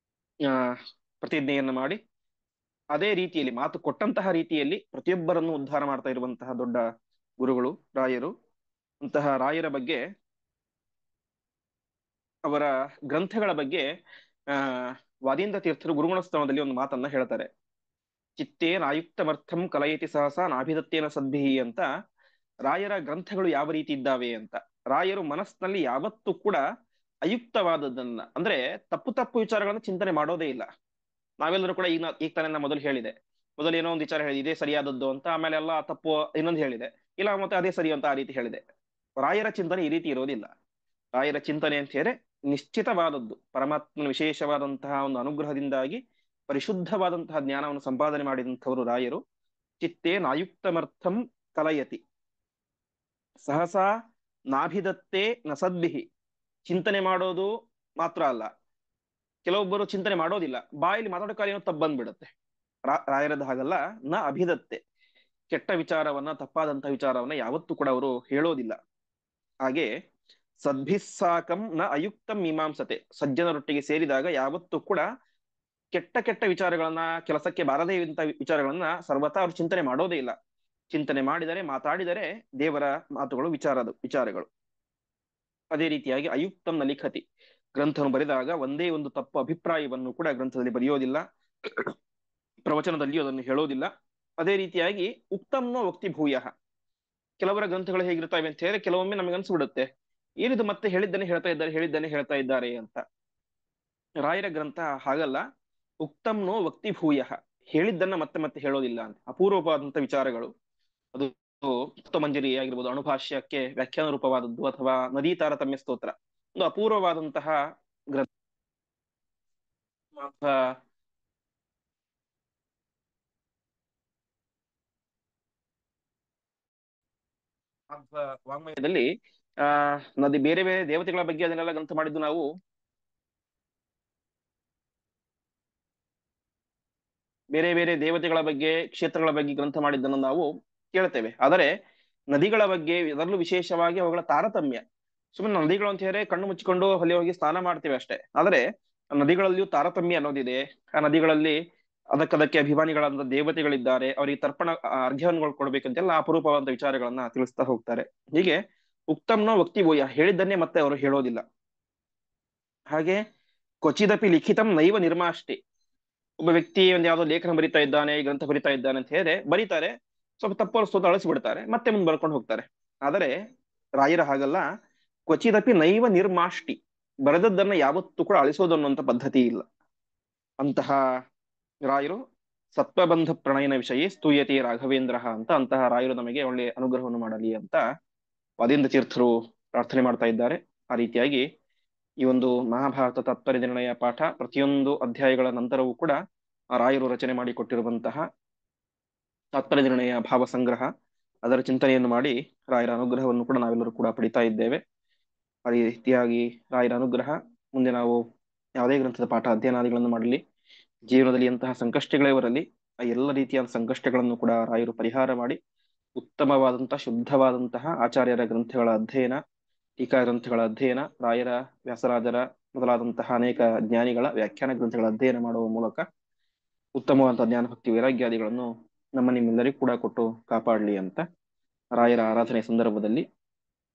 S1: ಪ್ರತಿಜ್ಞೆಯನ್ನ ಮಾಡಿ ಅದೇ ರೀತಿಯಲ್ಲಿ ಮಾತು ಕೊಟ್ಟಂತಹ ರೀತಿಯಲ್ಲಿ ಪ್ರತಿಯೊಬ್ಬರನ್ನು ಉದ್ಧಾರ ಮಾಡ್ತಾ ಇರುವಂತಹ ದೊಡ್ಡ ಗುರುಗಳು ರಾಯರು. ಅಂತಹ ರಾಯರ ಬಗ್ಗೆ, ಅವರ ಗ್ರಂಥಗಳ ಬಗ್ಗೆ ವಾದೀಂದ್ರ ತೀರ್ಥರು ಗುರುಗುಣಸ್ತವದಲ್ಲಿ ಒಂದು ಮಾತನ್ನ ಹೇಳ್ತಾರೆ. ಚಿತ್ತೇನ ಆಯುಕ್ತಮರ್ಥಂ ಕಲಯತಿ ಸಹಸಾ ನಾಭಿದತ್ತೇನ ಸದ್ಭಿಹಿ ಅಂತ. ರಾಯರ ಗ್ರಂಥಗಳು ಯಾವ ರೀತಿ ಇದ್ದಾವೆ ಅಂತ, ರಾಯರು ಮನಸ್ಸಿನಲ್ಲಿ ಯಾವತ್ತೂ ಕೂಡ ಅಯುಕ್ತವಾದದ್ದನ್ನ ಅಂದ್ರೆ ತಪ್ಪು ತಪ್ಪು ವಿಚಾರಗಳನ್ನ ಚಿಂತನೆ ಮಾಡೋದೇ ಇಲ್ಲ. ನಾವೆಲ್ಲರೂ ಕೂಡ ಈಗ ತಾನೇ ನಾ ಮೊದಲು ಹೇಳಿದೆ, ಮೊದಲು ಏನೋ ಒಂದು ವಿಚಾರ ಹೇಳಿದೆ ಇದೇ ಸರಿಯಾದದ್ದು ಅಂತ, ಆಮೇಲೆ ಎಲ್ಲ ತಪ್ಪು ಇನ್ನೊಂದು ಹೇಳಿದೆ, ಇಲ್ಲ ಮತ್ತೆ ಅದೇ ಸರಿ ಅಂತ ಆ ರೀತಿ ಹೇಳಿದೆ. ರಾಯರ ಚಿಂತನೆ ಈ ರೀತಿ ಇರೋದಿಲ್ಲ. ರಾಯರ ಚಿಂತನೆ ಅಂತ ಹೇಳಿದ್ರೆ ನಿಶ್ಚಿತವಾದದ್ದು, ಪರಮಾತ್ಮನ ವಿಶೇಷವಾದಂತಹ ಒಂದು ಅನುಗ್ರಹದಿಂದಾಗಿ ಪರಿಶುದ್ಧವಾದಂತಹ ಜ್ಞಾನವನ್ನು ಸಂಪಾದನೆ ಮಾಡಿದಂಥವರು ರಾಯರು. ಚಿತ್ತೇ ನಾಯುಕ್ತಮರ್ಥಂ ಕಲಯತಿ ಸಹಸಾ ನಾಭಿದತ್ತೇ ನ ಸದ್ಭಿಹಿ. ಚಿಂತನೆ ಮಾಡೋದು ಮಾತ್ರ ಅಲ್ಲ, ಕೆಲವೊಬ್ಬರು ಚಿಂತನೆ ಮಾಡೋದಿಲ್ಲ, ಬಾಯಲ್ಲಿ ಮಾತಾಡೋ ಕಾರ್ಯ ತಪ್ಪು ಬಂದ್ಬಿಡುತ್ತೆ. ರಾಯರದ ಹಾಗಲ್ಲ, ನ ಅಭಿದತ್ತೆ, ಕೆಟ್ಟ ವಿಚಾರವನ್ನ ತಪ್ಪಾದಂತಹ ವಿಚಾರವನ್ನ ಯಾವತ್ತೂ ಕೂಡ ಅವರು ಹೇಳೋದಿಲ್ಲ. ಹಾಗೆ ಸದ್ಭಿಸ್ಸಾಕಂ ನ ಅಯುಕ್ತಂ ಮೀಮಾಂಸತೆ, ಸಜ್ಜನರೊಟ್ಟಿಗೆ ಸೇರಿದಾಗ ಯಾವತ್ತೂ ಕೂಡ ಕೆಟ್ಟ ಕೆಟ್ಟ ವಿಚಾರಗಳನ್ನ, ಕೆಲಸಕ್ಕೆ ಬಾರದೇ ಇರುವಂತ ವಿಚಾರಗಳನ್ನ ಸರ್ವತಾ ಅವರು ಚಿಂತನೆ ಮಾಡೋದೇ ಇಲ್ಲ. ಚಿಂತನೆ ಮಾಡಿದರೆ, ಮಾತಾಡಿದರೆ ದೇವರ ಮಾತುಗಳು, ವಿಚಾರಗಳು. ಅದೇ ರೀತಿಯಾಗಿ ಅಯುಕ್ತಂ ನ ಲಿಖತಿ, ಗ್ರಂಥವನ್ನು ಬರೆದಾಗ ಒಂದೇ ಒಂದು ತಪ್ಪು ಅಭಿಪ್ರಾಯವನ್ನು ಕೂಡ ಗ್ರಂಥದಲ್ಲಿ ಬರೆಯೋದಿಲ್ಲ, ಪ್ರವಚನದಲ್ಲಿ ಅದನ್ನು ಹೇಳೋದಿಲ್ಲ. ಅದೇ ರೀತಿಯಾಗಿ ಉಕ್ತಂನೋ ವಕ್ತಿ ಭೂಯ, ಕೆಲವರ ಗ್ರಂಥಗಳು ಹೇಗಿರ್ತವೆ ಅಂತ ಹೇಳಿದ್ರೆ ಕೆಲವೊಮ್ಮೆ ನಮಗೆ ಅನ್ಸ್ಬಿಡುತ್ತೆ ಏನಿದು ಮತ್ತೆ ಹೇಳಿದ್ದನ್ನೇ ಹೇಳ್ತಾ ಇದ್ದಾರೆ ಅಂತ. ರಾಯರ ಗ್ರಂಥ ಹಾಗಲ್ಲ, ಉಕ್ತಂನೋ ವಕ್ತಿ ಭೂಯ, ಹೇಳಿದ್ದನ್ನ ಮತ್ತೆ ಮತ್ತೆ ಹೇಳೋದಿಲ್ಲ ಅಂತ. ಅಪೂರ್ವವಾದಂತ ವಿಚಾರಗಳು, ಅದು ಮಂಜರಿ ಆಗಿರ್ಬೋದು, ಅಣುಭಾಷ್ಯಕ್ಕೆ ವ್ಯಾಖ್ಯಾನ ರೂಪವಾದದ್ದು, ಅಥವಾ ನದೀ ತಾರತಮ್ಯ ಸ್ತೋತ್ರ, ಒಂದು ಅಪೂರ್ವವಾದಂತಹ ಗ್ರಂಥ. ವಾಂಗ್ಮಯದಲ್ಲಿ ನದಿ ಬೇರೆ ಬೇರೆ ದೇವತೆಗಳ ಬಗ್ಗೆ ಅದನ್ನೆಲ್ಲ ಗ್ರಂಥ ಮಾಡಿದ್ದು ನಾವು ಬೇರೆ ಬೇರೆ ದೇವತೆಗಳ ಬಗ್ಗೆ, ಕ್ಷೇತ್ರಗಳ ಬಗ್ಗೆ ಗ್ರಂಥ ಮಾಡಿದ್ದನ್ನು ನಾವು ಕೇಳ್ತೇವೆ. ಆದರೆ ನದಿಗಳ ಬಗ್ಗೆ, ಅದರಲ್ಲೂ ವಿಶೇಷವಾಗಿ ಅವುಗಳ ತಾರತಮ್ಯ, ಸುಮ್ಮನೆ ನದಿಗಳು ಅಂತ ಹೇಳಿದ್ರೆ ಕಣ್ಣು ಮುಚ್ಚಿಕೊಂಡು ಅಲ್ಲಿ ಹೋಗಿ ಸ್ನಾನ ಮಾಡ್ತೇವೆ ಅಷ್ಟೇ. ಆದರೆ ನದಿಗಳಲ್ಲಿಯೂ ತಾರತಮ್ಯ ಅನ್ನೋದಿದೆ. ಆ ನದಿಗಳಲ್ಲಿ ಅದಕ್ಕದಕ್ಕೆ ಅಭಿಮಾನಿಗಳಾದ ದೇವತೆಗಳಿದ್ದಾರೆ, ಅವರಿಗೆ ತರ್ಪಣ ಅರ್ಘ್ಯವನ್ನು ಕೊಡ್ಬೇಕಂತೆಲ್ಲ ಅಪರೂಪವಾದ ವಿಚಾರಗಳನ್ನ ತಿಳಿಸ್ತಾ ಹೋಗ್ತಾರೆ. ಹೀಗೆ ಉಕ್ತಂನೋ ವಕ್ತಿ ಭೂಯ, ಹೇಳಿದ್ದನ್ನೇ ಮತ್ತೆ ಅವರು ಹೇಳೋದಿಲ್ಲ. ಹಾಗೆ ಕ್ವಚಿದಪಿ ಲಿಖಿತಂ ನೈವ ನಿರ್ಮಾಷ್ಟಿ, ಒಬ್ಬ ವ್ಯಕ್ತಿ ಒಂದು ಯಾವ್ದೋ ಲೇಖನ ಬರಿತಾ ಇದ್ದಾನೆ, ಗ್ರಂಥ ಬರಿತಾ ಇದ್ದಾನೆ ಅಂತ ಹೇಳಿದ್ರೆ ಬರೀತಾರೆ, ಸ್ವಲ್ಪ ತಪ್ಪು ಸ್ವತಃ ಅಳಿಸ್ಬಿಡ್ತಾರೆ, ಮತ್ತೆ ಮುಂದೆ ಬರ್ಕೊಂಡು ಹೋಗ್ತಾರೆ. ಆದರೆ ರಾಯರ ಹಾಗಲ್ಲ, ಕ್ವಚಿದಪಿ ನೈವ ನಿರ್ಮಾಷ್ಟಿ, ಬರೆದದ್ದನ್ನ ಯಾವತ್ತೂ ಕೂಡ ಅಳಿಸೋದು ಅನ್ನುವಂಥ ಪದ್ಧತಿ ಇಲ್ಲ. ಅಂತಹ ರಾಯರು ಸತ್ವಬಂಧ ಪ್ರಣಯನ ವಿಷಯ ಸ್ತೂಯತೆ ರಾಘವೇಂದ್ರ ಅಂತ. ಅಂತಹ ರಾಯರು ನಮಗೆ ಒಳ್ಳೆಯ ಅನುಗ್ರಹವನ್ನು ಮಾಡಲಿ ಅಂತ ವಾದೀಂದ್ರ ತೀರ್ಥರು ಪ್ರಾರ್ಥನೆ ಮಾಡ್ತಾ ಇದ್ದಾರೆ. ಆ ರೀತಿಯಾಗಿ ಈ ಒಂದು ಮಹಾಭಾರತ ತಾತ್ಪರ್ಯ ನಿರ್ಣಯ ಪಾಠ ಪ್ರತಿಯೊಂದು ಅಧ್ಯಾಯಗಳ ನಂತರವೂ ಕೂಡ ಆ ರಾಯರು ರಚನೆ ಮಾಡಿಕೊಟ್ಟಿರುವಂತಹ ತಾತ್ಪರ್ಯ ನಿರ್ಣಯ ಭಾವ ಸಂಗ್ರಹ, ಅದರ ಚಿಂತನೆಯನ್ನು ಮಾಡಿ ರಾಯರ ಅನುಗ್ರಹವನ್ನು ಕೂಡ ನಾವೆಲ್ಲರೂ ಕೂಡ ಪಡಿತಾ ಇದ್ದೇವೆ. ಆ ರೀತಿಯಾಗಿ ರಾಯರ ಅನುಗ್ರಹ, ಮುಂದೆ ನಾವು ಯಾವುದೇ ಗ್ರಂಥದ ಪಾಠ ಅಧ್ಯಯನಾದಿಗಳನ್ನು ಮಾಡಲಿ, ಜೀವನದಲ್ಲಿ ಎಂತಹ ಸಂಕಷ್ಟಗಳೇ ಬರಲಿ, ಆ ಎಲ್ಲ ರೀತಿಯ ಸಂಕಷ್ಟಗಳನ್ನು ಕೂಡ ರಾಯರು ಪರಿಹಾರ ಮಾಡಿ ಉತ್ತಮವಾದಂತಹ ಶುದ್ಧವಾದಂತಹ ಆಚಾರ್ಯರ ಗ್ರಂಥಗಳ ಅಧ್ಯಯನ, ಟೀಕಾ ಗ್ರಂಥಗಳ ಅಧ್ಯಯನ, ರಾಯರ, ವ್ಯಾಸರಾಜರ ಮೊದಲಾದಂತಹ ಅನೇಕ ಜ್ಞಾನಿಗಳ ವ್ಯಾಖ್ಯಾನ ಗ್ರಂಥಗಳ ಅಧ್ಯಯನ ಮಾಡುವ ಮೂಲಕ ಉತ್ತಮವಾದ ಜ್ಞಾನ ಭಕ್ತಿ ವೈರಾಗ್ಯಾದಿಗಳನ್ನು ನಿಮ್ಮೆಲ್ಲರಿಗೂ ಕೂಡ ಕೊಟ್ಟು ಕಾಪಾಡಲಿ ಅಂತ ರಾಯರ ಆರಾಧನೆ ಸಂದರ್ಭದಲ್ಲಿ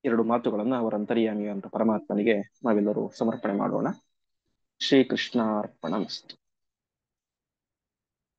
S1: ಎರಡು ಮಾತುಗಳನ್ನ ಅವರ ಅಂತರ್ಯಾಮಿ ಅಂತ ಪರಮಾತ್ಮನಿಗೆ ನಾವೆಲ್ಲರೂ ಸಮರ್ಪಣೆ ಮಾಡೋಣ. ಶ್ರೀಕೃಷ್ಣಾರ್ಪಣಮಸ್ತು.